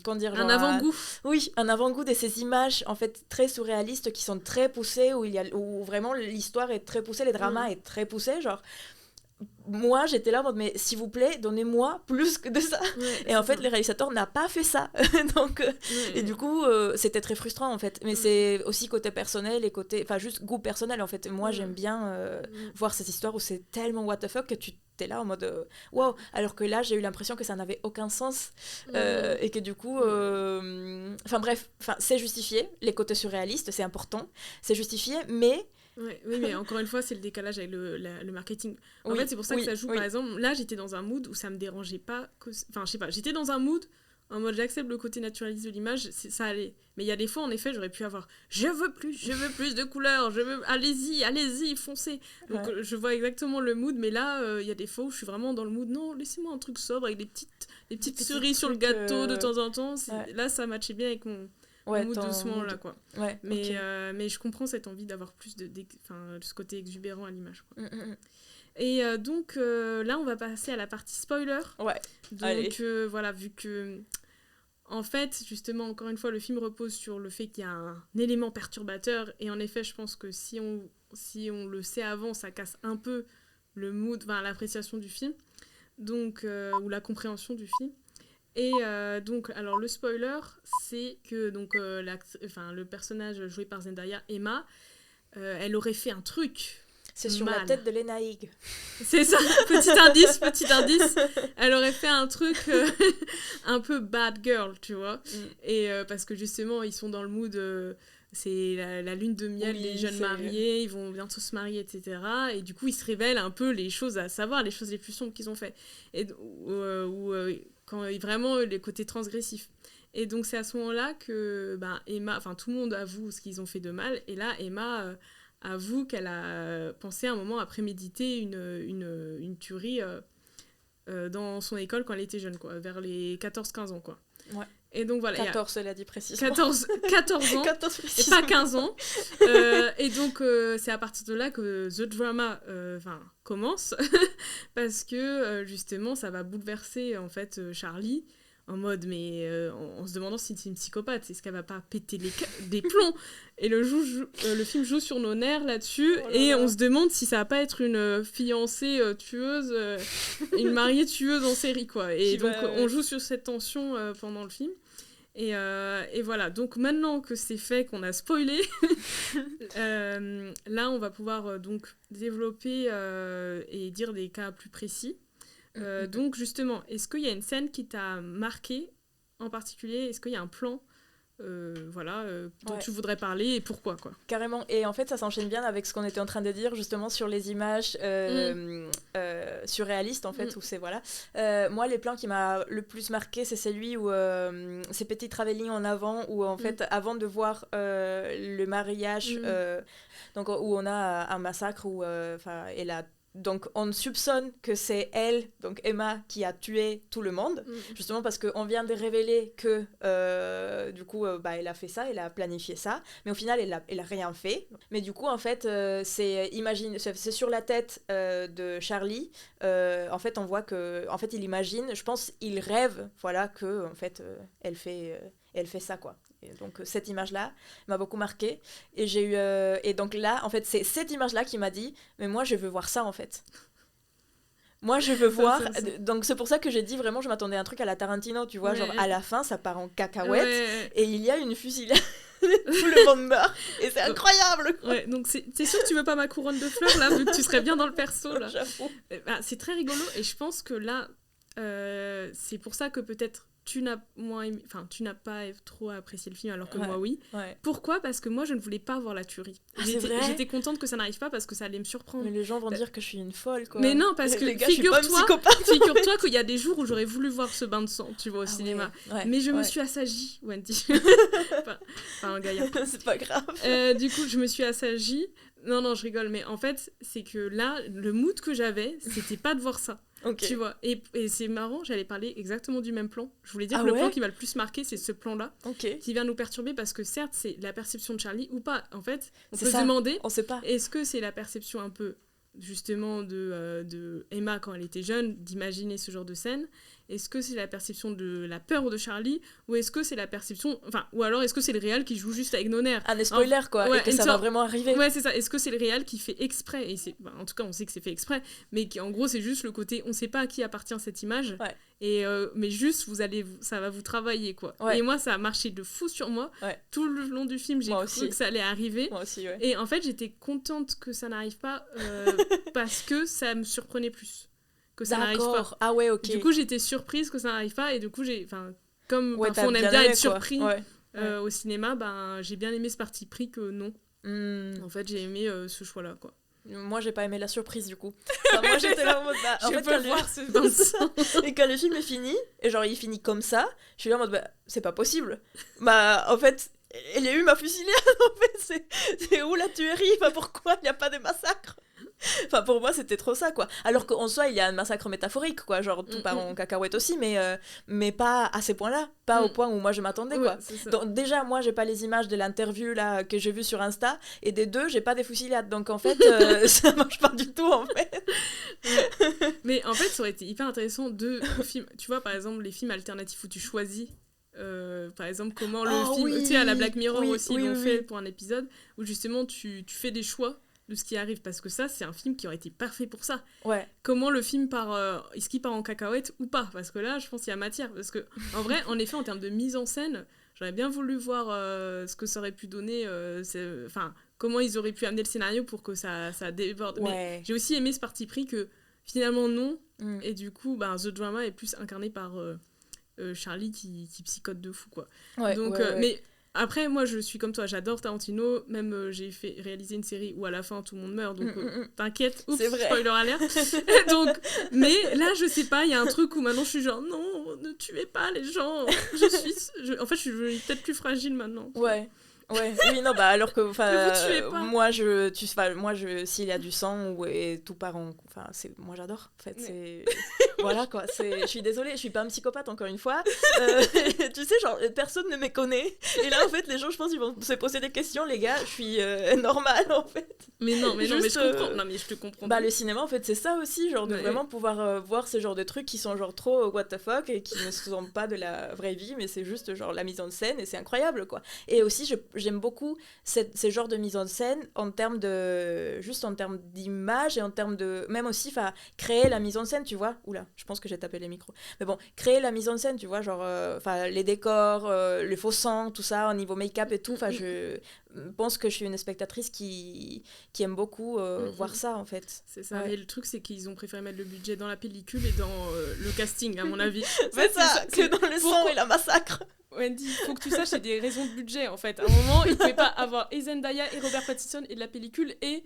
comment dire, un avant-goût. Oui, un avant-goût de ces images, en fait, très surréalistes, qui sont très poussées, où vraiment l'histoire est très poussée, les dramas est très poussé, genre moi j'étais là en mode mais s'il vous plaît donnez-moi plus que de ça, et en fait le réalisateur n'a pas fait ça donc et du coup c'était très frustrant, en fait, mais c'est aussi côté personnel et côté juste goût personnel, en fait. Moi j'aime bien voir cette histoire où c'est tellement what the fuck que tu t'es là en mode wow, alors que là j'ai eu l'impression que ça n'avait aucun sens et que du coup bref, c'est justifié, les côtés surréalistes c'est important, c'est justifié, mais oui, mais encore une fois, c'est le décalage avec le marketing. En fait, c'est pour ça que ça joue. Par exemple, là, j'étais dans un mood où ça me dérangeait pas. Je sais pas, j'étais dans un mood en mode j'accepte le côté naturaliste de l'image, ça allait. Mais il y a des fois, en effet, j'aurais pu avoir je veux plus de couleurs, allez-y, foncez. Donc, je vois exactement le mood, mais là, il y a des fois où je suis vraiment dans le mood, non, laissez-moi un truc sobre avec des petites cerises sur le gâteau de temps en temps. Là, ça matchait bien avec mon mood doucement, là, quoi. Mais je comprends cette envie d'avoir plus de ce côté exubérant à l'image, quoi. Et donc là on va passer à la partie spoiler. Donc voilà, vu que en fait justement encore une fois le film repose sur le fait qu'il y a un élément perturbateur, et en effet je pense que si on le sait avant, ça casse un peu le mood, l'appréciation du film, donc ou la compréhension du film. Et donc, alors le spoiler, c'est que donc, le personnage joué par Zendaya, Emma, elle aurait fait un truc. C'est sur la tête de Lena Headey. C'est ça, petit indice. Elle aurait fait un truc un peu bad girl, tu vois. Et parce que justement, ils sont dans le mood... c'est la lune de miel, les jeunes mariés, ils vont bientôt se marier, etc. Et du coup, ils se révèlent un peu les choses à savoir, les choses les plus sombres qu'ils ont fait. Et quand vraiment les côtés transgressifs. Et donc, c'est à ce moment-là que Emma, tout le monde avoue ce qu'ils ont fait de mal. Et là, Emma avoue qu'elle a pensé un moment à préméditer une tuerie dans son école quand elle était jeune, quoi, vers les 14-15 ans, quoi. Ouais. Et donc voilà, 14, elle a dit précisément. 14 ans, 14 et pas 15 ans. Et donc, c'est à partir de là que The Drama commence, parce que, justement, ça va bouleverser, en fait, Charlie, en mode, mais en se demandant si c'est une psychopathe, est-ce qu'elle va pas péter des plombs. Et le film joue sur nos nerfs là-dessus, on se demande si ça va pas être une fiancée tueuse, une mariée tueuse en série, quoi. Et donc, on joue sur cette tension pendant le film. Et voilà, donc maintenant que c'est fait, qu'on a spoilé, là on va pouvoir donc développer et dire des cas plus précis. Donc justement, est-ce qu'il y a une scène qui t'a marqué en particulier? Est-ce qu'il y a un plan dont tu voudrais parler et pourquoi, quoi? Carrément, et en fait ça s'enchaîne bien avec ce qu'on était en train de dire justement sur les images surréalistes en fait, où c'est moi les plans qui m'a le plus marqué, c'est celui où ces petits travelling en avant, où en fait avant de voir le mariage, donc où on a un massacre où et la donc on soupçonne que c'est elle, donc Emma, qui a tué tout le monde, justement parce qu'on vient de révéler que du coup elle a fait ça, elle a planifié ça, mais au final elle a rien fait. Mais du coup en fait c'est sur la tête de Charlie, en fait on voit que en fait il imagine, je pense il rêve que en fait elle fait ça quoi. Et donc cette image-là m'a beaucoup marquée, et j'ai eu et donc là en fait c'est cette image-là qui m'a dit mais moi je veux voir ça en fait. Moi je veux voir, donc c'est pour ça que j'ai dit vraiment je m'attendais à un truc à la Tarantino, tu vois, genre à la fin ça part en cacahuète et il y a une fusillade, tout le monde meurt et c'est incroyable quoi. Ouais, donc c'est sûr que tu veux pas ma couronne de fleurs là, vu que tu serais bien dans le perso là. J'avoue. C'est très rigolo, et je pense que là c'est pour ça que peut-être tu n'as pas trop apprécié le film alors que moi oui. Pourquoi ? Parce que moi je ne voulais pas voir la tuerie. J'étais contente que ça n'arrive pas parce que ça allait me surprendre. Mais les gens vont dire que je suis une folle quoi. Mais non, parce que les gars, figure-toi qu'il y a des jours où j'aurais voulu voir ce bain de sang, tu vois, au cinéma. Mais je me suis assagie, Wendy. Pas un gaillard. C'est pas grave. Du coup je me suis assagie. Non, je rigole, mais en fait c'est que là le mood que j'avais c'était pas de voir ça. Okay. Tu vois, et c'est marrant, j'allais parler exactement du même plan. Je voulais dire que le plan qui m'a le plus marqué, c'est ce plan-là, qui vient nous perturber, parce que certes, c'est la perception de Charlie ou pas. En fait, on peut se demander, on sait pas. Est-ce que c'est la perception un peu, justement, de Emma quand elle était jeune, d'imaginer ce genre de scène ? Est-ce que c'est la perception de la peur de Charlie, ou est-ce que c'est la perception... Enfin, ou alors est-ce que c'est le réal qui joue juste avec nos nerfs ? Des spoilers, quoi, et que ça va vraiment arriver. Ouais, c'est ça. Est-ce que c'est le réal qui fait exprès, et en tout cas, on sait que c'est fait exprès, mais en gros, c'est juste le côté, on sait pas à qui appartient cette image, mais juste, ça va vous travailler, quoi. Et moi, ça a marché de fou sur moi. Tout le long du film, j'ai cru que ça allait arriver. Moi aussi, Et en fait, j'étais contente que ça n'arrive pas, parce que ça me surprenait plus. Que ça n'arrive pas. Ah ouais, ok. Du coup, j'étais surprise que ça n'arrive pas, et du coup, comme parfois on aime bien être surpris au cinéma, j'ai bien aimé ce parti pris que non. En fait, j'ai aimé ce choix-là, quoi. Moi, j'ai pas aimé la surprise, du coup. Moi, j'étais là en mode, en fait, peux voir ce bain de sang. Et quand le film est fini, et genre, il finit comme ça, je suis là en mode, c'est pas possible. En fait, il y a eu ma fusillade, en fait, c'est où la tuerie ? Pourquoi il n'y a pas de massacre ? Enfin, pour moi, c'était trop ça, quoi. Alors qu'en soi, il y a un massacre métaphorique, quoi. Genre, tout part en cacahuète aussi, mais pas à ces points-là. Pas au point où moi, je m'attendais, quoi. Donc, déjà, moi, j'ai pas les images de l'interview, là, que j'ai vue sur Insta. Et des deux, j'ai pas des fusillades. Donc, en fait, ça marche pas du tout, en fait. Mais en fait, ça aurait été hyper intéressant de films. Tu vois, par exemple, les films alternatifs où tu choisis... par exemple, comment le film... Tu sais, à la Black Mirror aussi, ils l'ont fait pour un épisode, où justement, tu fais des choix de ce qui arrive, parce que ça, c'est un film qui aurait été parfait pour ça. Comment le film part... est-ce qu'il part en cacahuète ou pas ? Parce que là, je pense qu'il y a matière. Parce que, en vrai, en effet, en termes de mise en scène, j'aurais bien voulu voir ce que ça aurait pu donner... comment ils auraient pu amener le scénario pour que ça déborde. Mais j'ai aussi aimé ce parti pris que, finalement, non. Et du coup, The Drama est plus incarné par... Charlie qui psychote de fou, quoi. Mais après, moi, je suis comme toi, j'adore Tarantino, même j'ai fait réaliser une série où à la fin, tout le monde meurt, donc t'inquiète, oups, spoiler alert. Donc, mais là, je sais pas, il y a un truc où maintenant, je suis genre, non, ne tuez pas les gens, en fait, je suis peut-être plus fragile maintenant. Oui, non, alors que moi, s'il y a du sang et tout part en... moi, j'adore, en fait, c'est... Voilà, quoi, je suis désolée, je suis pas un psychopathe, encore une fois. Tu sais, genre, personne ne me connaît. Et là, en fait, les gens, je pense, ils vont se poser des questions, les gars, je suis normale, en fait. Mais non, mais je comprends. Non, mais je te comprends. Le cinéma, en fait, c'est ça aussi, genre, de vraiment pouvoir voir ce genre de trucs qui sont, genre, trop what the fuck et qui ne sont pas de la vraie vie, mais c'est juste, genre, la mise en scène, et c'est incroyable, quoi. Et aussi, j'aime beaucoup ces genres de mise en scène en termes d'image et en termes de même aussi créer la mise en scène, tu vois. Oula, je pense que j'ai tapé les micros. Mais bon, créer la mise en scène, tu vois, genre les décors, les faux sangs, tout ça au niveau make-up et tout. Enfin, je pense que je suis une spectatrice qui aime beaucoup voir ça en fait. C'est ça. Mais le truc, c'est qu'ils ont préféré mettre le budget dans la pellicule et dans le casting, à mon avis. C'est ça, que dans le sang et la massacre. Wendy, il faut que tu saches, c'est des raisons de budget en fait. À un moment, ils ne pouvaient pas avoir et Zendaya et Robert Pattinson et de la pellicule et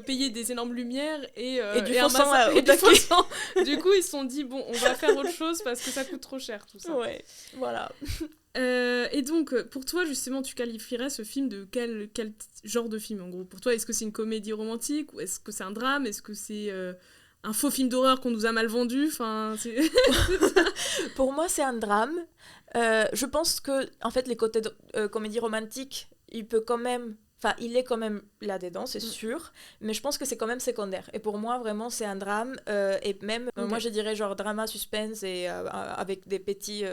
payer des énormes lumières et du faux sang. Du coup, ils se sont dit, bon, on va faire autre chose parce que ça coûte trop cher tout ça. Ouais, voilà. Et donc, pour toi, justement, tu qualifierais ce film de quel genre de film en gros? Pour toi, est-ce que c'est une comédie romantique ou est-ce que c'est un drame? Est-ce que c'est un faux film d'horreur qu'on nous a mal vendu? Enfin, Pour moi, c'est un drame. Je pense que, en fait, les côtés de comédie romantique, il est quand même là-dedans, c'est sûr, mais je pense que c'est quand même secondaire. Et pour moi, vraiment, c'est un drame. Et même, moi, je dirais genre drama, suspense, et avec des petites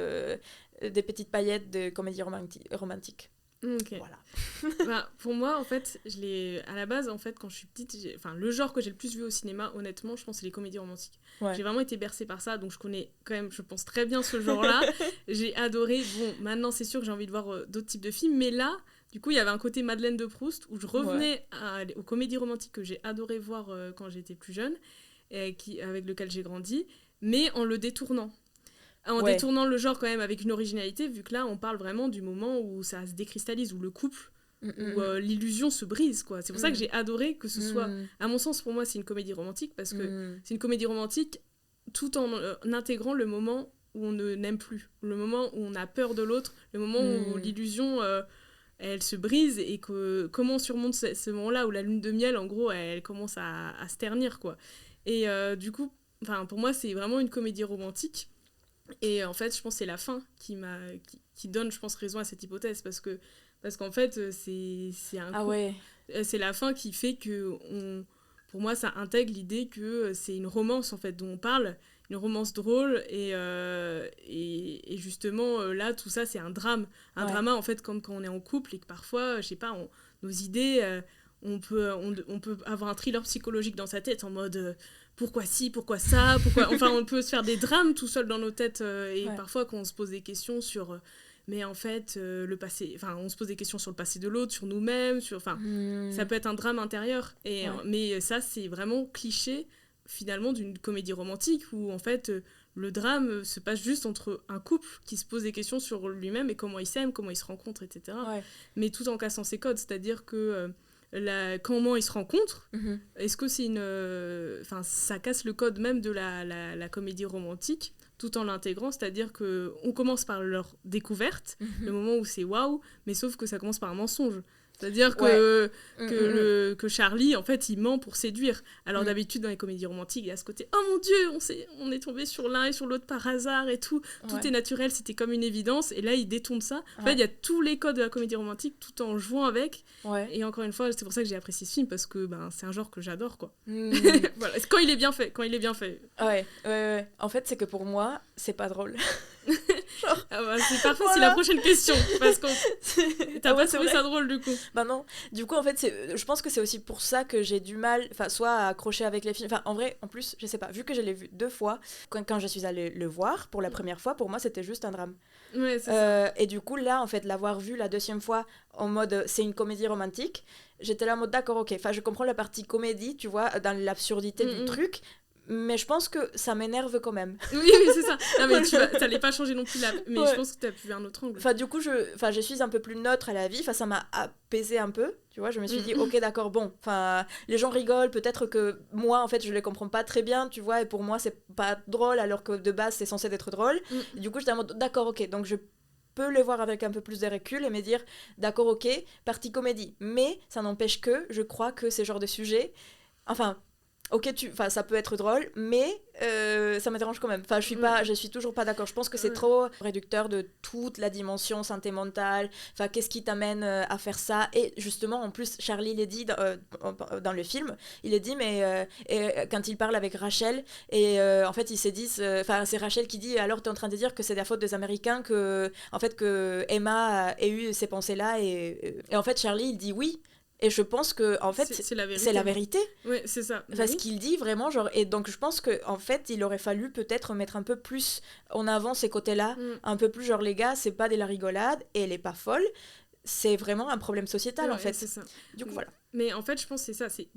paillettes de comédie romantique. Ok. Voilà. Pour moi, en fait, à la base, en fait, quand je suis petite, le genre que j'ai le plus vu au cinéma, honnêtement, je pense que c'est les comédies romantiques. Ouais. J'ai vraiment été bercée par ça, donc je connais quand même, je pense très bien ce genre-là. J'ai adoré. Bon, maintenant, c'est sûr que j'ai envie de voir d'autres types de films, mais là, du coup, il y avait un côté Madeleine de Proust où je revenais aux comédies romantiques que j'ai adoré voir quand j'étais plus jeune, avec lequel j'ai grandi, mais en le détournant. En détournant le genre quand même avec une originalité, vu que là, on parle vraiment du moment où ça se décristallise, où le couple, où l'illusion se brise, quoi. C'est pour ça que j'ai adoré que ce soit... À mon sens, pour moi, c'est une comédie romantique, parce que c'est une comédie romantique tout en intégrant le moment où on ne n'aime plus, le moment où on a peur de l'autre, le moment où l'illusion... elle se brise et comment on surmonte ce moment-là où la lune de miel, en gros, elle commence à se ternir, quoi. Et du coup, pour moi, c'est vraiment une comédie romantique. Et en fait, je pense que c'est la fin qui donne, je pense, raison à cette hypothèse, parce qu'en fait, c'est c'est la fin qui fait que, pour moi, ça intègre l'idée que c'est une romance, en fait, dont on parle, une romance drôle, et justement, là, tout ça, c'est un drame. Un drama, en fait, comme quand on est en couple, et que parfois, je sais pas, nos idées, on peut avoir un thriller psychologique dans sa tête, en mode... pourquoi ci, pourquoi ça, enfin on peut se faire des drames tout seul dans nos têtes parfois quand on se pose des questions sur mais en fait le passé, enfin on se pose des questions sur le passé de l'autre, sur nous-mêmes, ça peut être un drame intérieur mais ça c'est vraiment cliché finalement d'une comédie romantique où en fait le drame se passe juste entre un couple qui se pose des questions sur lui-même et comment il s'aime, comment il se rencontre, etc. Mais tout en cassant ses codes, c'est-à-dire que comment ils se rencontrent, est-ce que c'est ça casse le code même de la comédie romantique tout en l'intégrant, c'est-à-dire qu'on commence par leur découverte, le moment où c'est waouh, mais sauf que ça commence par un mensonge. C'est-à-dire que Charlie, en fait, il ment pour séduire. Alors d'habitude, dans les comédies romantiques, il y a ce côté « Oh mon Dieu, on est tombé sur l'un et sur l'autre par hasard et tout. Tout est naturel, c'était comme une évidence. » Et là, il détourne ça. En fait, il y a tous les codes de la comédie romantique tout en jouant avec. Et encore une fois, c'est pour ça que j'ai apprécié ce film, parce que c'est un genre que j'adore, quoi. Voilà. Quand il est bien fait. Ouais. En fait, c'est que pour moi, c'est pas drôle. C'est parfait, c'est la prochaine question, parce que t'as pas trouvé ça drôle du coup. Non, du coup en fait je pense que c'est aussi pour ça que j'ai du mal soit à accrocher avec les films, en vrai, en plus je sais pas, vu que je l'ai vu 2 fois, quand je suis allée le voir pour la première fois, pour moi c'était juste un drame. C'est ça. Et du coup là en fait l'avoir vu la 2e fois en mode c'est une comédie romantique, j'étais là en mode d'accord, ok, je comprends la partie comédie, tu vois, dans l'absurdité du truc, mais je pense que ça m'énerve quand même. Oui, c'est ça. Non, mais t'allais pas changer non plus mais je pense que t'as pu un autre angle. Du coup, je suis un peu plus neutre à la vie. Ça m'a apaisé un peu. Tu vois, je me suis dit, ok, d'accord, bon. Les gens rigolent. Peut-être que moi, en fait, je les comprends pas très bien, tu vois. Et pour moi, c'est pas drôle, alors que de base, c'est censé être drôle. Et du coup, j'étais en mode, d'accord, ok. Donc, je peux les voir avec un peu plus de recul et me dire, d'accord, ok, partie comédie. Mais ça n'empêche que je crois que ces genres de sujets... ok, ça peut être drôle, mais ça me dérange quand même. Enfin, je suis toujours pas d'accord. Je pense que c'est trop réducteur de toute la dimension santé mentale. Enfin, qu'est-ce qui t'amène à faire ça? Et justement, en plus, Charlie l'a dit dans le film, il est dit, mais quand il parle avec Rachel, et en fait, ils se disent, enfin, c'est Rachel qui dit, alors t'es en train de dire que c'est la faute des Américains que, en fait, que Emma ait eu ces pensées-là, et en fait, Charlie, il dit oui. Et je pense que en fait c'est la vérité. C'est la vérité. Ouais, c'est ça. Parce qu'il dit vraiment genre, et donc je pense que en fait il aurait fallu peut-être mettre un peu plus en avant ces côtés-là, un peu plus genre les gars, c'est pas de la rigolade et elle est pas folle, c'est vraiment un problème sociétal en fait. C'est ça. Du coup voilà. Mais en fait je pense que c'est ça, c'est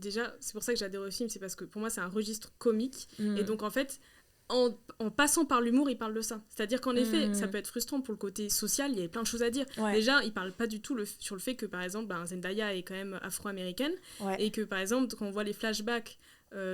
pour ça que j'adore le film, c'est parce que pour moi c'est un registre comique et donc en fait en passant par l'humour, il parle de ça. C'est-à-dire qu'en effet, ça peut être frustrant pour le côté social, il y a plein de choses à dire. Ouais. Déjà, il parle pas du tout sur le fait que, par exemple, Zendaya est quand même afro-américaine, et que, par exemple, quand on voit les flashbacks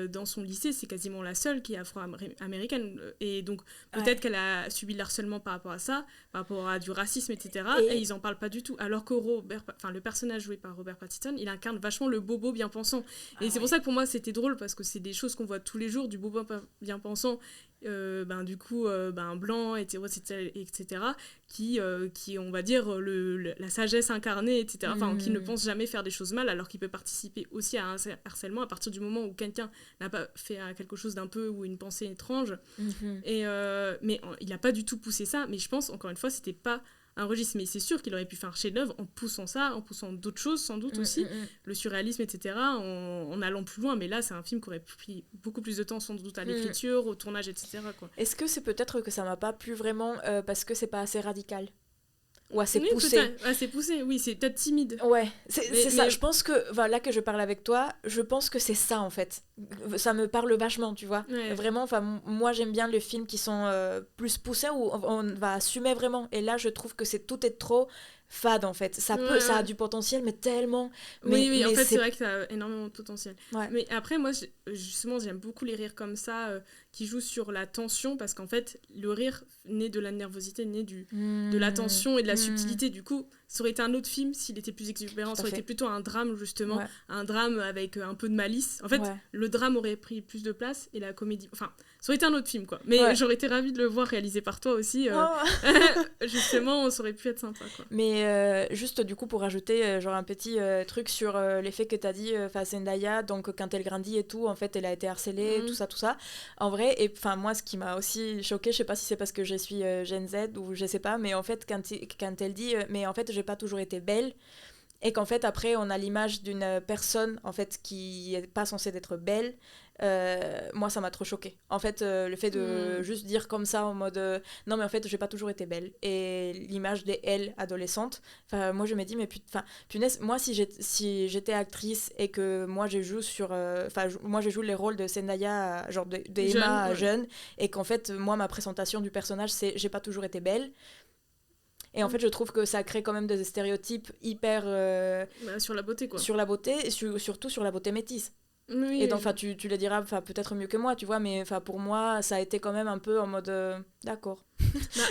dans son lycée, c'est quasiment la seule qui est afro-américaine. Et donc, peut-être qu'elle a subi de l'harcèlement par rapport à ça, par rapport à du racisme, etc. Et ils en parlent pas du tout. Alors que le personnage joué par Robert Pattinson, il incarne vachement le bobo bien pensant. Et c'est pour ça que pour moi, c'était drôle, parce que c'est des choses qu'on voit tous les jours, du bobo bien pensant, du coup blanc, hétérosexuel, etc., qui on va dire la sagesse incarnée, etc., qui ne pense jamais faire des choses mal, alors qu'il peut participer aussi à un harcèlement à partir du moment où quelqu'un n'a pas fait quelque chose d'un peu ou une pensée étrange. Mais il n'a pas du tout poussé ça, mais je pense encore une fois c'était pas un registre, mais c'est sûr qu'il aurait pu faire un chef-d'œuvre en poussant ça, en poussant d'autres choses sans doute aussi, le surréalisme, etc., en allant plus loin. Mais là, c'est un film qui aurait pris beaucoup plus de temps sans doute à l'écriture, au tournage, etc., quoi. Est-ce que c'est peut-être que ça m'a pas plu vraiment parce que c'est pas assez radical ou assez poussé? Assez poussé, oui, c'est peut-être timide. Ouais, c'est ça. Je pense que, là que je parle avec toi, je pense que c'est ça en fait. Ça me parle vachement, tu vois. Ouais. Vraiment, moi j'aime bien les films qui sont plus poussés où on va assumer vraiment. Et là, je trouve que tout est trop fade en fait. Ça a du potentiel, mais tellement. Oui, en fait, c'est vrai que ça a énormément de potentiel. Ouais. Mais après, moi, justement, j'aime beaucoup les rires comme ça, qui jouent sur la tension, parce qu'en fait, le rire naît de la nervosité, naît de la tension et de la subtilité. Du coup, ça aurait été un autre film s'il était plus exubérant. Ça aurait été plutôt un drame, justement. Ouais. Un drame avec un peu de malice. En fait, le drame aurait pris plus de place et la comédie... Enfin, ça aurait été un autre film, quoi. Mais j'aurais été ravie de le voir réalisé par toi aussi. Justement, ça aurait pu être sympa, quoi. Mais juste, du coup, pour ajouter genre un petit truc sur l'effet que t'as dit, Zendaya, donc quand elle grandit et tout, en fait, elle a été harcelée, tout ça. En vrai, et moi, ce qui m'a aussi choquée, je sais pas si c'est parce que je suis Gen Z ou je sais pas, mais en fait, quand elle dit mais en fait, j'ai pas toujours été belle, et qu'en fait, après, on a l'image d'une personne, en fait, qui est pas censée être belle, moi, ça m'a trop choquée. En fait, le fait de juste dire comme ça, en mode non, mais en fait, j'ai pas toujours été belle. Et l'image des elle adolescentes, moi, je me dis, mais punaise, moi, si j'étais actrice et que moi, je joue moi, je joue les rôles de Zendaya, genre d'Emma jeune, et qu'en fait, moi, ma présentation du personnage, c'est j'ai pas toujours été belle. Et en fait, je trouve que ça crée quand même des stéréotypes hyper... sur la beauté, quoi. Sur la beauté, et surtout sur la beauté métisse. Oui, et donc, tu le diras peut-être mieux que moi, tu vois, mais pour moi, ça a été quand même un peu en mode... d'accord.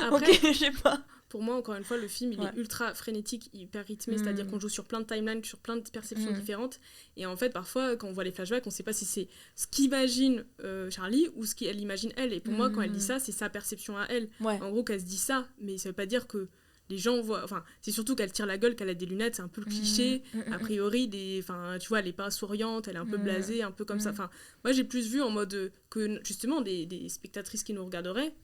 Après, ok, je sais pas. Pour moi, encore une fois, le film, il est ultra frénétique, hyper rythmé, c'est-à-dire qu'on joue sur plein de timelines, sur plein de perceptions différentes. Et en fait, parfois, quand on voit les flashbacks, on sait pas si c'est ce qu'imagine Charlie ou ce qu'elle imagine elle. Et pour moi, quand elle dit ça, c'est sa perception à elle. Ouais. En gros, qu'elle se dit ça, mais ça veut pas dire que les gens voient... Enfin, c'est surtout qu'elle tire la gueule, qu'elle a des lunettes, c'est un peu le cliché. A priori, tu vois, elle est pas souriante, elle est un peu blasée, un peu comme ça. Enfin, moi, j'ai plus vu en mode que, justement, des spectatrices qui nous regarderaient,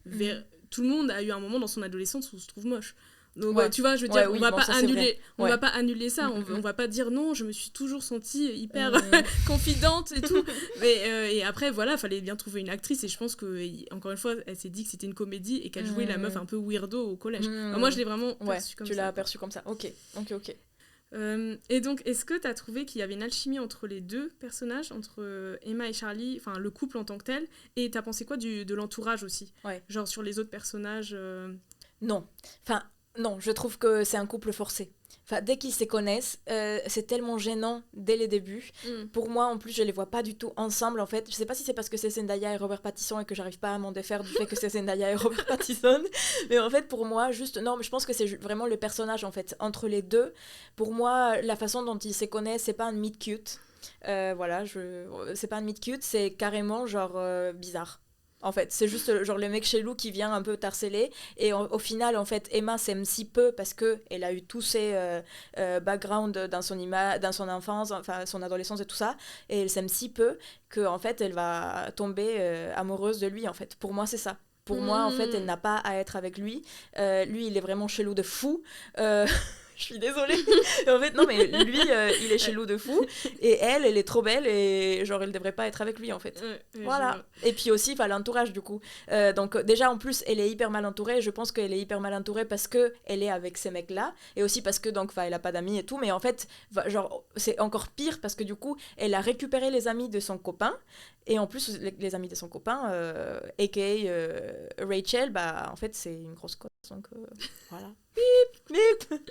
tout le monde a eu un moment dans son adolescence où on se trouve moche. Donc, tu vois, je veux dire, on va pas annuler ça, on va pas dire non, je me suis toujours sentie hyper confidente et tout. Mais, et après, voilà, fallait bien trouver une actrice, et je pense que, encore une fois, elle s'est dit que c'était une comédie et qu'elle jouait la meuf un peu weirdo au collège. Alors, moi, je l'ai vraiment perçue comme ça. Tu l'as perçue comme ça, ok. Et donc, est-ce que tu as trouvé qu'il y avait une alchimie entre les deux personnages, entre Emma et Charlie, enfin le couple en tant que tel, et t'as pensé quoi de l'entourage aussi, genre sur les autres personnages Non, je trouve que c'est un couple forcé. Dès qu'ils se connaissent, c'est tellement gênant dès les débuts. Pour moi, en plus, je les vois pas du tout ensemble, en fait. Je sais pas si c'est parce que c'est Zendaya et Robert Pattinson et que j'arrive pas à m'en défaire du fait que c'est Zendaya et Robert Pattinson. Mais en fait, pour moi, non, mais je pense que c'est vraiment le personnage, en fait. Entre les deux, pour moi, la façon dont ils se connaissent, c'est pas un meet cute. Voilà, c'est pas un meet cute, c'est carrément genre bizarre. En fait, c'est juste genre le mec chelou qui vient un peu t'harceler. Et au final, en fait, Emma s'aime si peu parce que elle a eu tous ses backgrounds dans son enfance, enfin son adolescence et tout ça. Et elle s'aime si peu qu'en fait, elle va tomber amoureuse de lui. En fait, pour moi, c'est ça. Pour moi, en fait, elle n'a pas à être avec lui. Lui, il est vraiment chelou de fou. Je suis désolée. En fait, non, mais lui, il est chelou de fou. Et elle est trop belle. Et genre, elle devrait pas être avec lui, en fait. Voilà. Et puis aussi, l'entourage, du coup. Donc, déjà, en plus, elle est hyper mal entourée. Je pense qu'elle est hyper mal entourée parce qu'elle est avec ces mecs-là. Et aussi parce que, donc, elle a pas d'amis et tout. Mais en fait, genre, c'est encore pire parce que, du coup, elle a récupéré les amis de son copain. Et en plus, les amis de son copain, a.k.a. Rachel, bah, en fait, c'est une grosse cote. Donc, voilà. Bip, bip.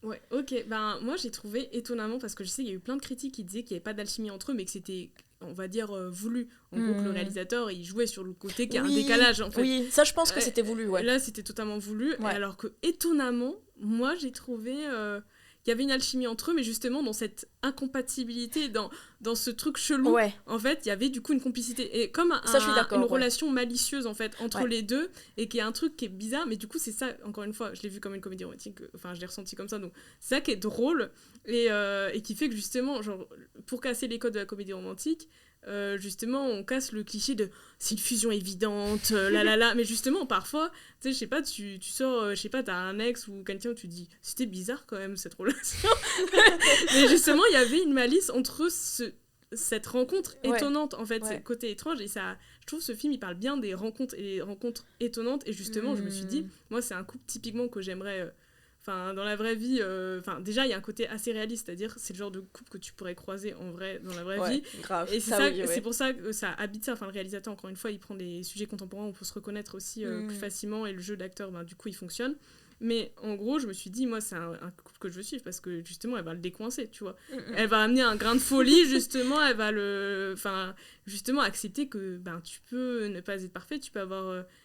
Ouais, ok. Ben, moi, j'ai trouvé étonnamment, parce que je sais qu'il y a eu plein de critiques qui disaient qu'il n'y avait pas d'alchimie entre eux, mais que c'était, on va dire, voulu. En gros, que le réalisateur, il jouait sur le côté qu'il y a un décalage, en fait. Oui, ça, je pense que c'était voulu, ouais. Là, c'était totalement voulu. Ouais. Alors que, étonnamment, moi, j'ai trouvé... il y avait une alchimie entre eux, mais justement dans cette incompatibilité, dans ce truc chelou, ouais. en fait, il y avait du coup une complicité. Et comme une relation malicieuse, en fait, entre les deux, et qu'il y a un truc qui est bizarre, mais du coup, c'est ça, encore une fois, je l'ai vu comme une comédie romantique, enfin, je l'ai ressenti comme ça, donc c'est ça qui est drôle, et qui fait que justement, genre, pour casser les codes de la comédie romantique, justement on casse le cliché de c'est une fusion évidente, mais justement parfois tu sais, je sais pas, tu sors, je sais pas, t'as un ex ou quelqu'un où tu dis c'était bizarre quand même cette relation. Mais justement il y avait une malice entre cette rencontre étonnante, en fait, c'est côté étrange, et ça, je trouve ce film il parle bien des rencontres et des rencontres étonnantes, et justement je me suis dit moi c'est un couple typiquement que j'aimerais dans la vraie vie, déjà il y a un côté assez réaliste, c'est-à-dire c'est le genre de couple que tu pourrais croiser en vrai dans la vraie vie, grave. Et c'est pour ça que ça habite ça, le réalisateur encore une fois il prend des sujets contemporains où on peut se reconnaître aussi plus facilement, et le jeu d'acteur du coup il fonctionne. Mais en gros je me suis dit moi c'est un couple que je veux suivre parce que justement elle va le décoincer, tu vois. Elle va amener un grain de folie, justement elle va justement accepter que tu peux ne pas être parfait, tu peux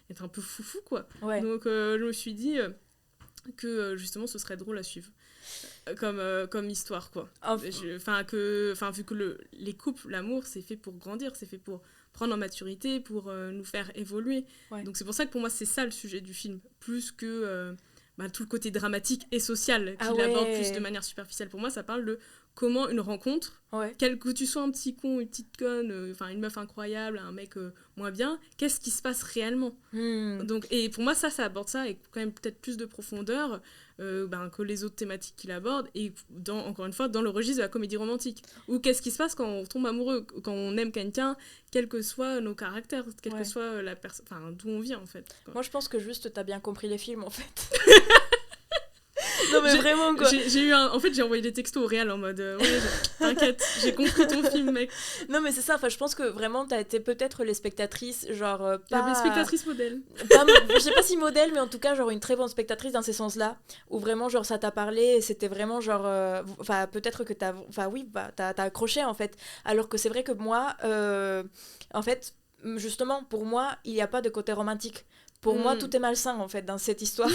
être un peu foufou quoi. Donc je me suis dit que justement ce serait drôle à suivre comme histoire quoi. Vu que les couples, l'amour c'est fait pour grandir, c'est fait pour prendre en maturité, pour nous faire évoluer, donc c'est pour ça que pour moi c'est ça le sujet du film, plus que tout le côté dramatique et social qu'il aborde plus de manière superficielle. Pour moi ça parle de comment une rencontre, que tu sois un petit con, une petite conne, une meuf incroyable, un mec moins bien, qu'est-ce qui se passe réellement. Donc, et pour moi ça aborde ça avec quand même peut-être plus de profondeur que les autres thématiques qu'il aborde, et encore une fois dans le registre de la comédie romantique, ou qu'est-ce qui se passe quand on tombe amoureux, quand on aime quelqu'un, quels que soient nos caractères, quelle que soit la personne, d'où on vient en fait quoi. Moi je pense que juste t'as bien compris les films en fait. Non mais vraiment quoi. En fait j'ai envoyé des textos au réel en mode t'inquiète, j'ai compris ton film mec. Non mais c'est ça, je pense que vraiment t'as été peut-être les spectatrices genre pas les spectatrices modèles. Je sais pas si modèle, mais en tout cas genre une très bonne spectatrice dans ces sens-là, où vraiment genre ça t'a parlé et c'était vraiment genre peut-être que t'as accroché en fait, alors que c'est vrai que moi en fait justement pour moi il n'y a pas de côté romantique. Pour moi, tout est malsain, en fait, dans cette histoire.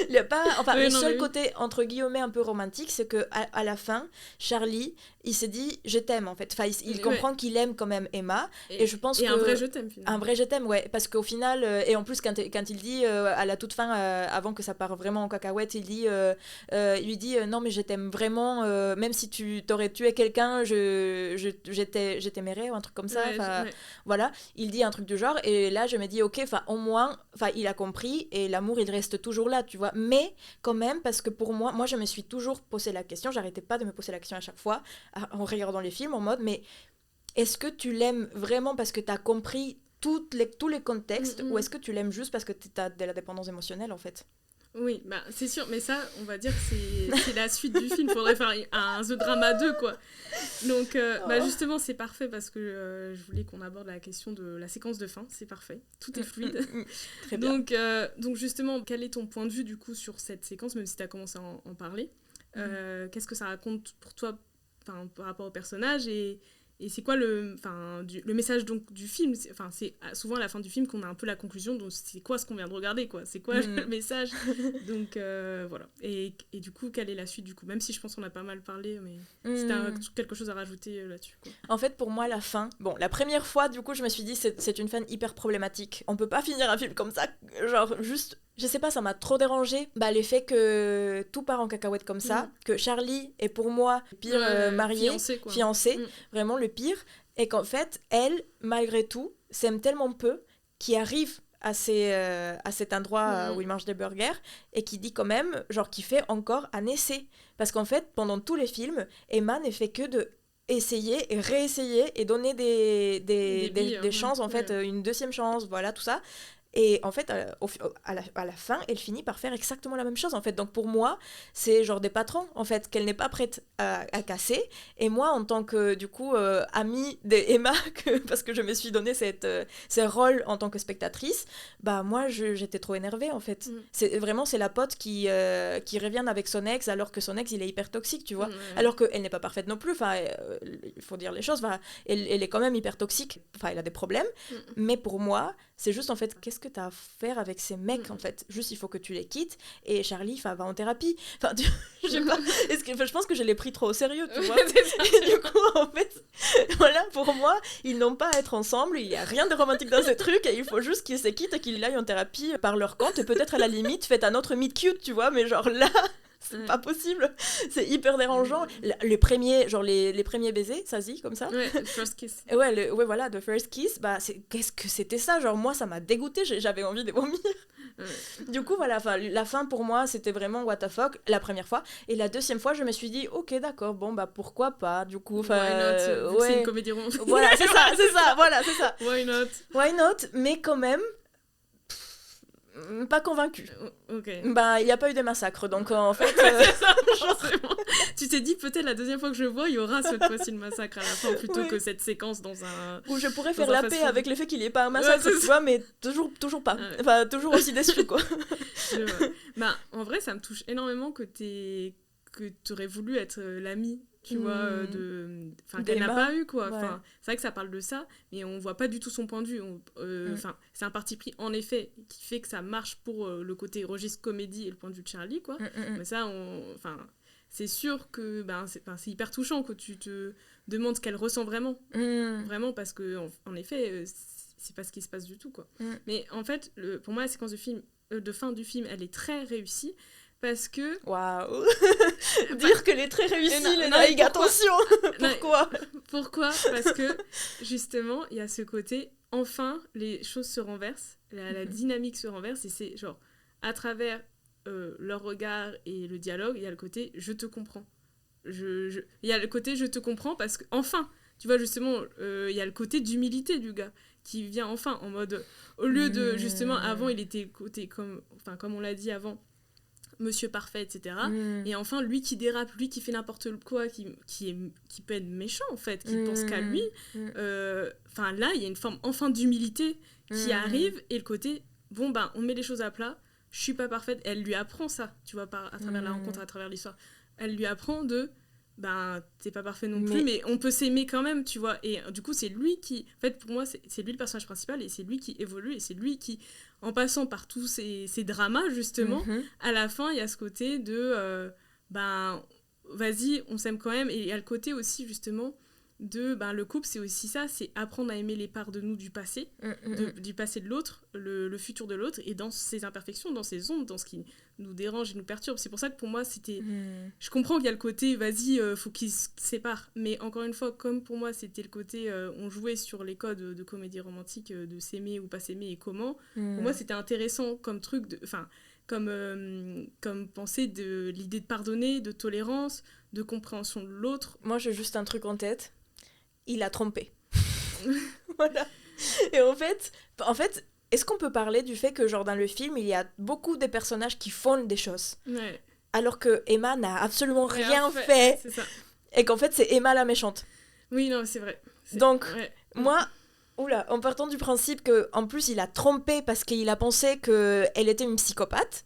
Il y a pas... le seul côté, entre guillemets, un peu romantique, c'est qu'à la fin, Charlie, il s'est dit « je t'aime », en fait. Il comprend qu'il aime quand même Emma. Et je pense un vrai « je t'aime », finalement. Un vrai « je t'aime », ouais. Parce qu'au final... et en plus, quand il dit, à la toute fin, avant que ça parte vraiment en cacahuète, il lui dit « non, mais je t'aime vraiment. Même si tu t'aurais tué quelqu'un, je t'aimerais », ou un truc comme ça. Voilà. Il dit un truc du genre. Et là, je me dis « ok, au moins... » il a compris et l'amour il reste toujours là, tu vois, mais quand même, parce que pour moi je me suis toujours posé la question, j'arrêtais pas de me poser la question à chaque fois en regardant les films en mode mais est-ce que tu l'aimes vraiment parce que t'as compris tous les contextes ou est-ce que tu l'aimes juste parce que t'as de la dépendance émotionnelle en fait? Oui, c'est sûr, mais ça, on va dire que c'est la suite du film. Faudrait faire un The Drama 2, quoi. Donc, justement, c'est parfait parce que je voulais qu'on aborde la question de la séquence de fin. C'est parfait, tout est fluide. Très bien. Donc, justement, quel est ton point de vue, du coup, sur cette séquence, même si tu as commencé à en parler? Qu'est-ce que ça raconte pour toi par rapport au personnage, et Et c'est quoi le message donc du film? C'est souvent à la fin du film qu'on a un peu la conclusion, donc c'est quoi ce qu'on vient de regarder, quoi? C'est quoi le message? Donc voilà. Et du coup, quelle est la suite du coup? Même si je pense qu'on a pas mal parlé, mais si t'as quelque chose à rajouter là-dessus, quoi. En fait, pour moi, la fin... Bon, la première fois, du coup, je me suis dit, c'est une fin hyper problématique. On peut pas finir un film comme ça, genre juste... Je sais pas, ça m'a trop dérangé. L'effet que tout part en cacahuète comme ça, que Charlie est pour moi le pire marié, fiancé, vraiment le pire, et qu'en fait, elle, malgré tout, s'aime tellement peu qu'il arrive à cet endroit où il mange des burgers, et qui dit quand même, genre, qu'il fait encore un essai. Parce qu'en fait, pendant tous les films, Emma n'est fait que de essayer et réessayer et donner des chances, en fait, une deuxième chance, voilà, tout ça. Et en fait, à la fin, elle finit par faire exactement la même chose, en fait. Donc pour moi, c'est genre des patrons, en fait, qu'elle n'est pas prête à casser. Et moi, en tant que, du coup, amie d'Emma, parce que je me suis donné ce rôle en tant que spectatrice, moi, j'étais trop énervée, en fait. C'est la pote qui revient avec son ex, alors que son ex, il est hyper toxique, tu vois. Alors qu'elle n'est pas parfaite non plus, enfin, il faut dire les choses, elle est quand même hyper toxique, enfin, elle a des problèmes. Mais pour moi, c'est juste, en fait, qu'est-ce que t'as à faire avec ces mecs, en fait? Juste, il faut que tu les quittes, et Charlie, va en thérapie. Enfin, je sais pas, je pense que je l'ai pris trop au sérieux, tu vois. Et du coup, en fait, voilà, pour moi, ils n'ont pas à être ensemble, il y a rien de romantique dans ces trucs, et il faut juste qu'ils se quittent et qu'ils aillent en thérapie par leur compte, et peut-être à la limite, faites un autre meet cute, tu vois, mais genre là... C'est pas possible, c'est hyper dérangeant. Les premiers baisers, ça se dit comme ça? Ouais, the first kiss. Ouais, voilà, the first kiss, qu'est-ce que c'était ça? Genre, moi, ça m'a dégoûté, j'avais envie de vomir. Du coup, voilà, la fin pour moi, c'était vraiment what the fuck, la première fois. Et la deuxième fois, je me suis dit, ok, d'accord, bon, pourquoi pas, du coup. Why not? C'est une comédie romantique. Voilà, c'est ça, voilà, c'est ça. Why not, mais quand même. Pas convaincue. Ok. Il n'y a pas eu de massacre, donc en fait... c'est ça, forcément. Tu t'es dit, peut-être la deuxième fois que je le vois, il y aura cette fois-ci le massacre à la fin, plutôt que cette séquence dans un... Où je pourrais faire la paix avec le fait qu'il n'y ait pas un massacre, tu vois, mais toujours pas. Ouais. Enfin, toujours aussi déçu, quoi. En vrai, ça me touche énormément que t'aurais voulu être l'amie, tu vois, qu'elle n'a pas eu, quoi. Ouais. C'est vrai que ça parle de ça, mais on voit pas du tout son point de vue. C'est un parti pris, en effet, qui fait que ça marche pour le côté registre comédie et le point de vue de Charlie, quoi. Mais ça, c'est sûr que c'est hyper touchant que tu te demandes ce qu'elle ressent vraiment. Vraiment, parce que, en effet, c'est pas ce qui se passe du tout, quoi. Mais en fait, pour moi, la séquence de fin du film, elle est très réussie. Parce que... Waouh. Dire qu'elle est très réussie, les naïgs, attention. Pourquoi? Parce que, justement, il y a ce côté, enfin, les choses se renversent, la dynamique se renverse, et c'est genre, à travers leur regard et le dialogue, il y a le côté « je te comprends ». Il y a le côté « je te comprends » parce que, enfin, tu vois, justement, il y a le côté d'humilité du gars, qui vient enfin, en mode... Au lieu de, justement, avant, il était côté, comme on l'a dit avant, Monsieur Parfait, etc. Et enfin, lui qui dérape, lui qui fait n'importe quoi, qui peut être méchant, en fait, qui pense qu'à lui. Là, il y a une forme, enfin, d'humilité qui arrive, et le côté, on met les choses à plat, je suis pas parfaite. Elle lui apprend ça, tu vois, à travers la rencontre, à travers l'histoire. Elle lui apprend t'es pas parfait non plus, mais on peut s'aimer quand même, tu vois. Et du coup, c'est lui qui... En fait, pour moi, c'est lui le personnage principal, et c'est lui qui évolue, et c'est lui qui... En passant par tous ces dramas, justement, à la fin, il y a ce côté de... vas-y, on s'aime quand même. Et il y a le côté aussi, justement, de... le couple, c'est aussi ça, c'est apprendre à aimer les parts de nous du passé, du passé de l'autre, le futur de l'autre, et dans ses imperfections, dans ses ombres, dans ce qui nous dérange et nous perturbe. C'est pour ça que pour moi, c'était... Je comprends qu'il y a le côté, vas-y, faut qu'ils se séparent. Mais encore une fois, comme pour moi, c'était le côté, on jouait sur les codes de comédie romantique, de s'aimer ou pas s'aimer et comment. Pour moi, c'était intéressant comme truc, comme pensée de l'idée de pardonner, de tolérance, de compréhension de l'autre. Moi, j'ai juste un truc en tête. Il a trompé. Voilà. Et en fait, est-ce qu'on peut parler du fait que, genre, dans le film, il y a beaucoup de personnages qui font des choses, alors que Emma n'a absolument rien fait. C'est ça. Et qu'en fait, c'est Emma la méchante. Oui, non, c'est vrai. Donc, moi, en partant du principe qu'en plus, il a trompé parce qu'il a pensé qu'elle était une psychopathe,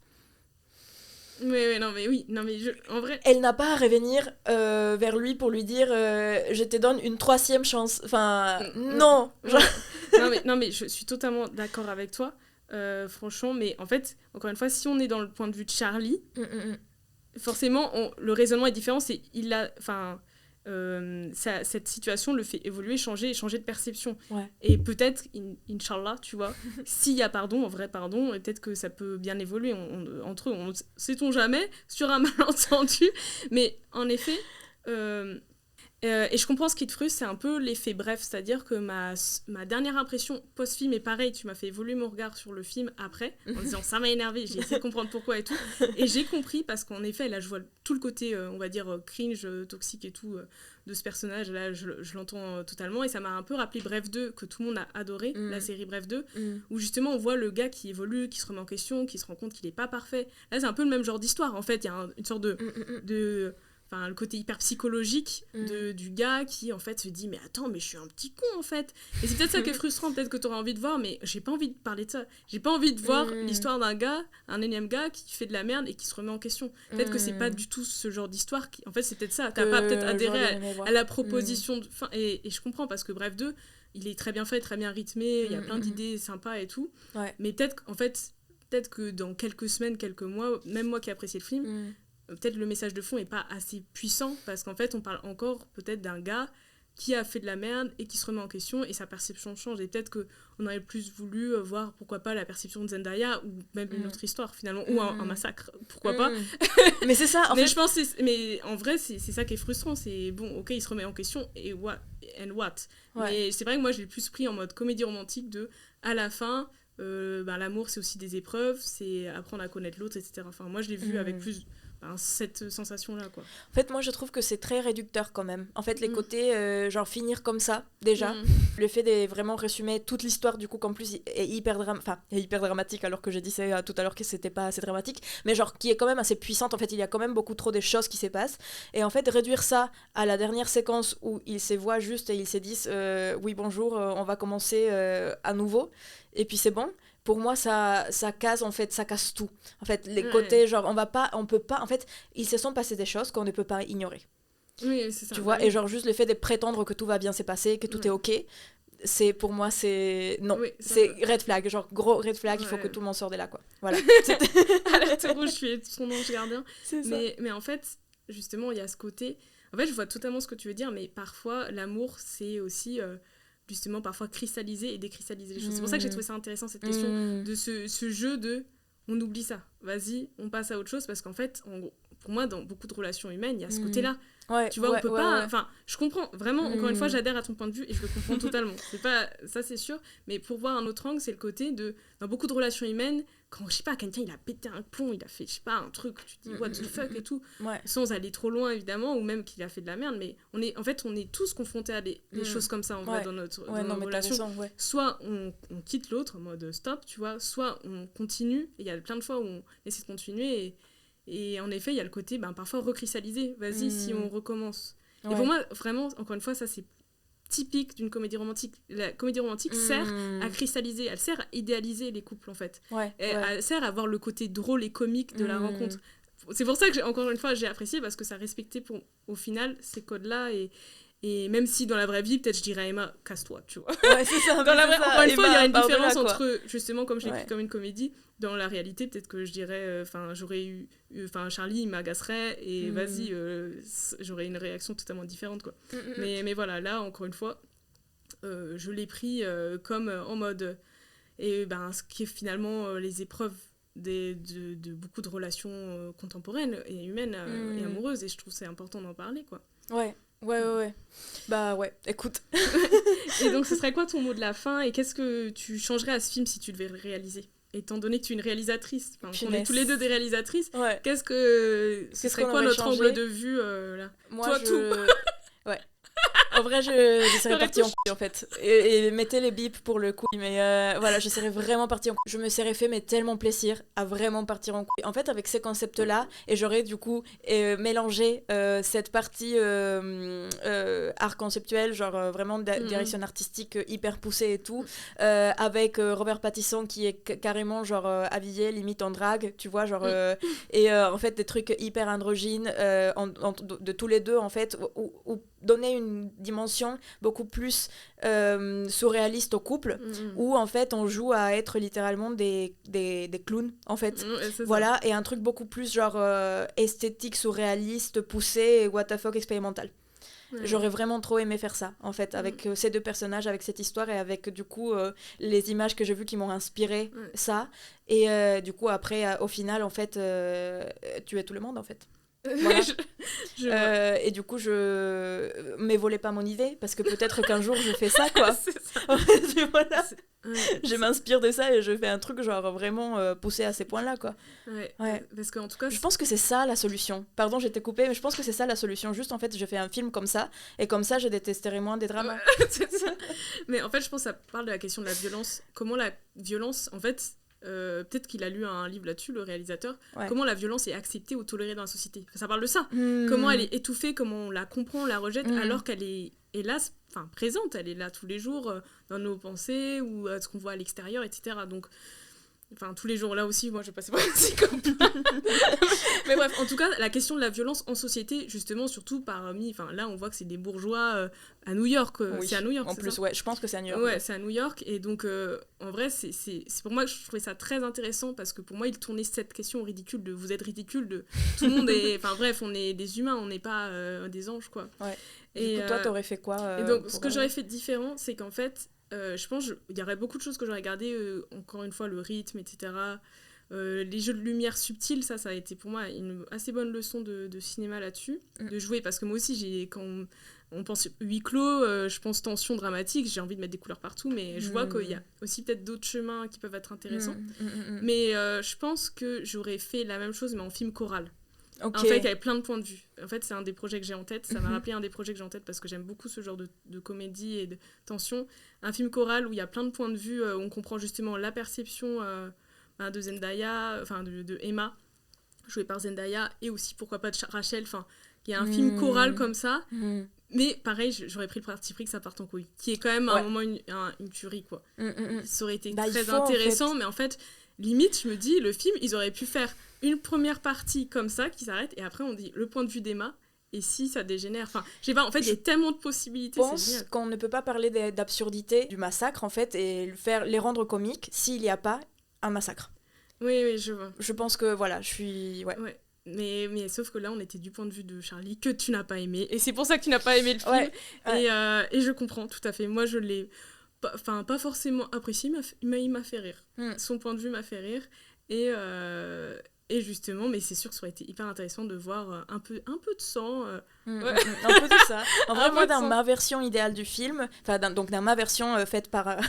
non, mais oui. Non, mais en vrai... Elle n'a pas à revenir vers lui pour lui dire je te donne une 3e chance. Enfin, non. Genre... non, mais je suis totalement d'accord avec toi. Franchement, mais en fait, encore une fois, si on est dans le point de vue de Charlie, forcément, le raisonnement est différent. C'est cette situation le fait évoluer, changer de perception. Ouais. Et peut-être, Inch'Allah, tu vois, s'il y a pardon, un vrai pardon, et peut-être que ça peut bien évoluer entre eux. Sait-on jamais, sur un malentendu. Mais en effet... et je comprends ce qui te frustre, c'est un peu l'effet bref, c'est-à-dire que ma dernière impression post-film est pareil, tu m'as fait évoluer mon regard sur le film après, en disant ça m'a énervé, j'ai essayé de comprendre pourquoi et tout, et j'ai compris parce qu'en effet, là je vois tout le côté, on va dire, cringe, toxique et tout, de ce personnage, là je l'entends totalement, et ça m'a un peu rappelé Bref 2, que tout le monde a adoré, la série Bref 2, où justement on voit le gars qui évolue, qui se remet en question, qui se rend compte qu'il n'est pas parfait. Là c'est un peu le même genre d'histoire, en fait, il y a une sorte de enfin, le côté hyper psychologique du gars qui en fait se dit mais attends, mais je suis un petit con en fait, et c'est peut-être ça qui est frustrant, peut-être que t'aurais envie de voir, mais j'ai pas envie de parler de ça, j'ai pas envie de voir l'histoire d'un gars, un énième gars qui fait de la merde et qui se remet en question. Peut-être que c'est pas du tout ce genre d'histoire en fait c'est peut-être ça, t'as pas peut-être adhéré à la proposition et je comprends, parce que Bref 2 il est très bien fait, très bien rythmé, il y a plein d'idées sympas et tout, mais peut-être que dans quelques semaines, quelques mois, même moi qui ai apprécié le film, peut-être le message de fond est pas assez puissant, parce qu'en fait on parle encore peut-être d'un gars qui a fait de la merde et qui se remet en question, et sa perception change, et peut-être qu'on aurait plus voulu voir, pourquoi pas, la perception de Zendaya, ou même une autre histoire finalement, ou un massacre, pourquoi pas. Mais c'est ça, en fait. Je pense mais en vrai c'est ça qui est frustrant, c'est bon, ok, il se remet en question, et what. Mais c'est vrai que moi je l'ai plus pris en mode comédie romantique, de à la fin l'amour c'est aussi des épreuves, c'est apprendre à connaître l'autre, etc. Enfin moi je l'ai vu avec plus cette sensation-là, quoi. En fait, moi, je trouve que c'est très réducteur, quand même. En fait, les côtés, genre, finir comme ça, déjà. Le fait de vraiment résumer toute l'histoire, du coup, qu'en plus, est hyper dramatique, alors que j'ai dit tout à l'heure que c'était pas assez dramatique, mais genre, qui est quand même assez puissante. En fait, il y a quand même beaucoup trop de choses qui se passent. Et en fait, réduire ça à la dernière séquence où ils se voient juste et ils se disent oui, bonjour, on va commencer à nouveau. Et puis, c'est bon. Pour moi, ça casse, en fait, ça casse tout. En fait, les côtés, genre, on peut pas, en fait, ils se sont passés des choses qu'on ne peut pas ignorer. Oui, c'est ça. Tu vois, et genre, juste le fait de prétendre que tout va bien se passer, que tout est ok, pour moi, c'est... Non, c'est red flag, genre, gros red flag, il faut que tout le monde sorte de là, quoi. Voilà. Alerte rouge, je suis son ange gardien. C'est ça. Mais en fait, justement, il y a ce côté... En fait, je vois totalement ce que tu veux dire, mais parfois, l'amour, c'est aussi... justement parfois cristalliser et décristalliser les choses. C'est pour ça que j'ai trouvé ça intéressant, cette question de ce jeu de on oublie ça, vas-y, on passe à autre chose, parce qu'en fait, pour moi, dans beaucoup de relations humaines, il y a ce côté-là. Tu vois, on peut pas... Enfin, je comprends, vraiment, encore une fois, j'adhère à ton point de vue et je le comprends totalement. C'est pas... Ça, c'est sûr. Mais pour voir un autre angle, c'est le côté de... Dans beaucoup de relations humaines, quand, je sais pas, quelqu'un, il a pété un plomb, il a fait, je sais pas, un truc, tu te dis, what the fuck et tout. Sans aller trop loin, évidemment, ou même qu'il a fait de la merde, mais on est tous confrontés à des choses comme ça, en vrai, dans notre relation. Soit on quitte l'autre, en mode stop, tu vois, soit on continue, et il y a plein de fois où on essaie de continuer, et en effet, il y a le côté, parfois recristalliser, vas-y, si on recommence. Et pour moi, vraiment, encore une fois, ça, c'est typique d'une comédie romantique. La comédie romantique sert à cristalliser, elle sert à idéaliser les couples, en fait. Elle sert à avoir le côté drôle et comique de la rencontre. C'est pour ça que, encore une fois, j'ai apprécié, parce que ça respectait, au final, ces codes-là, et même si dans la vraie vie, peut-être je dirais à Emma, casse-toi, tu vois. Ouais, c'est ça. Dans la vraie, encore une fois, il y a une différence là, entre, justement, comme je l'ai écrit comme une comédie, dans la réalité, peut-être que je dirais, Charlie, il m'agacerait, et vas-y, j'aurais une réaction totalement différente, quoi. Mais voilà, là, encore une fois, je l'ai pris comme en mode, et ce qui est finalement les épreuves de beaucoup de relations contemporaines et humaines et amoureuses, et je trouve c'est important d'en parler, quoi. Ouais. Bah ouais, écoute. Et donc, ce serait quoi ton mot de la fin, et qu'est-ce que tu changerais à ce film si tu devais le réaliser ? Étant donné que tu es une réalisatrice, on est tous les deux des réalisatrices, ce serait quoi notre angle de vue là ? Moi, toi, tout. Ouais. En vrai, je serais partie en couille, en fait. Et mettez les bips pour le coup. Mais voilà, je serais vraiment partie en couille. Je me serais fait mais tellement plaisir à vraiment partir en couille. En fait, avec ces concepts-là, et j'aurais du coup mélangé cette partie art conceptuel, genre vraiment direction artistique hyper poussée et tout, avec Robert Pattinson qui est carrément genre habillé limite en drague, tu vois, genre et en fait des trucs hyper androgynes de tous les deux en fait, où donner une dimension beaucoup plus surréaliste au couple, où en fait on joue à être littéralement des clowns en fait, voilà, ça. Et un truc beaucoup plus genre esthétique, surréaliste, poussé et what the fuck expérimental. J'aurais vraiment trop aimé faire ça en fait, avec ces deux personnages, avec cette histoire et avec du coup les images que j'ai vues qui m'ont inspiré ça, et du coup après au final en fait tuer tout le monde en fait. Voilà. Et du coup mais volez pas mon idée parce que peut-être qu'un jour je fais ça quoi. C'est ça. Voilà. Je m'inspire de ça et je fais un truc genre vraiment poussé à ces points là quoi. Ouais. Parce qu'en tout cas je pense que c'est ça la solution. Pardon, j'étais coupée, mais je pense que c'est ça la solution. Juste en fait je fais un film comme ça et comme ça je détesterai moins des dramas. C'est ça. Mais en fait je pense que ça parle de la question de la violence. Comment la violence en fait peut-être qu'il a lu un livre là-dessus, le réalisateur, comment la violence est acceptée ou tolérée dans la société. Enfin, ça parle de ça. Comment elle est étouffée, comment on la comprend, on la rejette, alors qu'elle est là, présente, elle est là tous les jours dans nos pensées ou ce qu'on voit à l'extérieur, etc. Donc, tous les jours là aussi, moi je passais par ici comme mais bref, en tout cas, la question de la violence en société, justement, surtout parmi, là on voit que c'est des bourgeois à New York, oui, c'est à New York, en plus, ouais, je pense que c'est à New York. Ouais, c'est à New York, et donc en vrai, c'est pour moi que je trouvais ça très intéressant, parce que pour moi, il tournait cette question au ridicule de vous êtes ridicule, de tout le monde est, bref, on est des humains, on n'est pas des anges, quoi. Ouais. Et du coup, toi, t'aurais fait quoi et donc, ce que j'aurais fait de différent, c'est qu'en fait, je pense qu'il y aurait beaucoup de choses que j'aurais gardées, encore une fois, le rythme, etc. Les jeux de lumière subtils, ça a été pour moi une assez bonne leçon de cinéma là-dessus, de jouer, parce que moi aussi, quand on pense huis clos, je pense tension dramatique, j'ai envie de mettre des couleurs partout, mais je vois qu'il y a aussi peut-être d'autres chemins qui peuvent être intéressants. Mais je pense que j'aurais fait la même chose, mais en film choral. Okay. En fait, il y avait plein de points de vue. En fait, c'est un des projets que j'ai en tête. Ça m'a rappelé un des projets que j'ai en tête parce que j'aime beaucoup ce genre de comédie et de tension. Un film choral où il y a plein de points de vue, où on comprend justement la perception de Zendaya, de Emma, jouée par Zendaya, et aussi, pourquoi pas, de Rachel. Il y a un film choral comme ça. Mais pareil, j'aurais pris le parti pris que ça parte en couille. Qui est quand même à un moment une tuerie, quoi. Ça aurait été très intéressant, en fait. Mais en fait, limite, je me dis, le film, ils auraient pu faire une première partie comme ça qui s'arrête, et après on dit le point de vue d'Emma, et si ça dégénère, je sais pas, en fait il y a tellement de possibilités. Je pense qu'on ne peut pas parler d'absurdité du massacre en fait et les rendre comiques s'il n'y a pas un massacre. Oui, je vois. Je pense que voilà, je suis ouais. Mais sauf que là on était du point de vue de Charlie que tu n'as pas aimé, et c'est pour ça que tu n'as pas aimé le film. Et je comprends tout à fait. Moi je l'ai pas forcément apprécié, mais il m'a fait rire. Son point de vue m'a fait rire. Et justement, mais c'est sûr que ça aurait été hyper intéressant de voir un peu de sang. Un peu de ça. En vrai, moi, dans ma version idéale du film, donc dans ma version faite par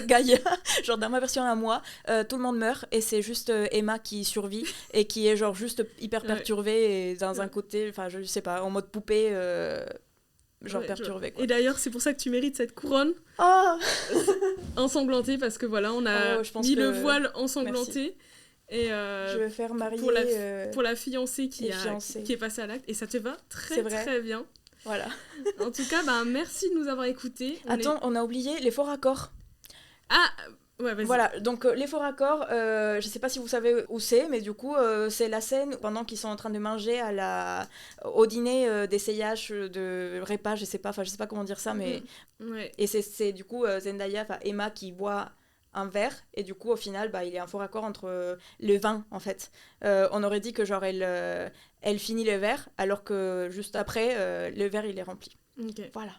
Gaïa, genre dans ma version à moi, tout le monde meurt et c'est juste Emma qui survit et qui est genre juste hyper perturbée et dans un côté, je sais pas, en mode poupée. Genre perturbée, quoi. Et d'ailleurs, c'est pour ça que tu mérites cette couronne ensanglantée, parce que voilà, on a mis le voile ensanglanté. Merci. Et je vais faire marier pour la fiancée qui est passée à l'acte, et ça te va très très bien. Voilà. En tout cas, merci de nous avoir écoutés. On a oublié les faux raccords. Ouais, vas-y. Voilà, donc les faux raccords, je sais pas si vous savez où c'est, mais du coup c'est la scène pendant qu'ils sont en train de manger au dîner d'essayage de repas, je sais pas comment dire ça, mais et c'est du coup Zendaya, Emma qui boit un verre, et du coup au final il y a un faux raccord entre le vin en fait. On aurait dit que genre elle finit le verre alors que juste après le verre il est rempli. Voilà.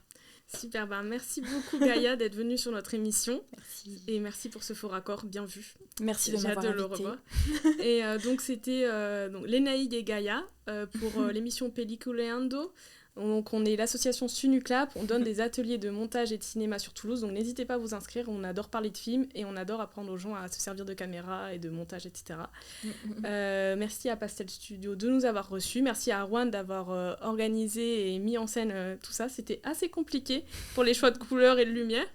Super, merci beaucoup Gaïa d'être venue sur notre émission. Merci. Et merci pour ce faux raccord bien vu. Merci de m'avoir invité. Le revoir. Et donc c'était Lénaïg et Gaïa pour l'émission Pelliculeando, Donc on est l'association Sunuclap, on donne des ateliers de montage et de cinéma sur Toulouse, donc n'hésitez pas à vous inscrire, on adore parler de films et on adore apprendre aux gens à se servir de caméra et de montage, etc. Merci à Pastel Studio de nous avoir reçus, merci à Arwan d'avoir organisé et mis en scène tout ça, c'était assez compliqué pour les choix de couleurs et de lumière,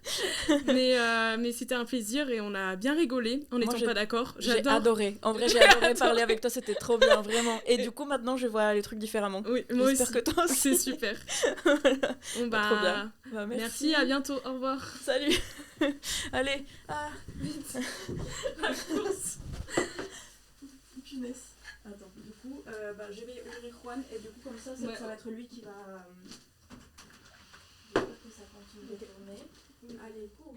mais c'était un plaisir et on a bien rigolé en n'étant pas d'accord. J'ai adoré, en vrai j'ai adoré parler avec toi, c'était trop bien, vraiment. Et du coup maintenant je vois les trucs différemment. Oui, moi j'espère que toi aussi. C'est super. Voilà. Bon, trop bien. Merci, à bientôt, au revoir. Salut. Allez, vite. La course. Punaise. Attends, du coup, je vais ouvrir Juan et du coup comme ça va être lui qui va... J'espère que ça continue de tourner. Allez, cours.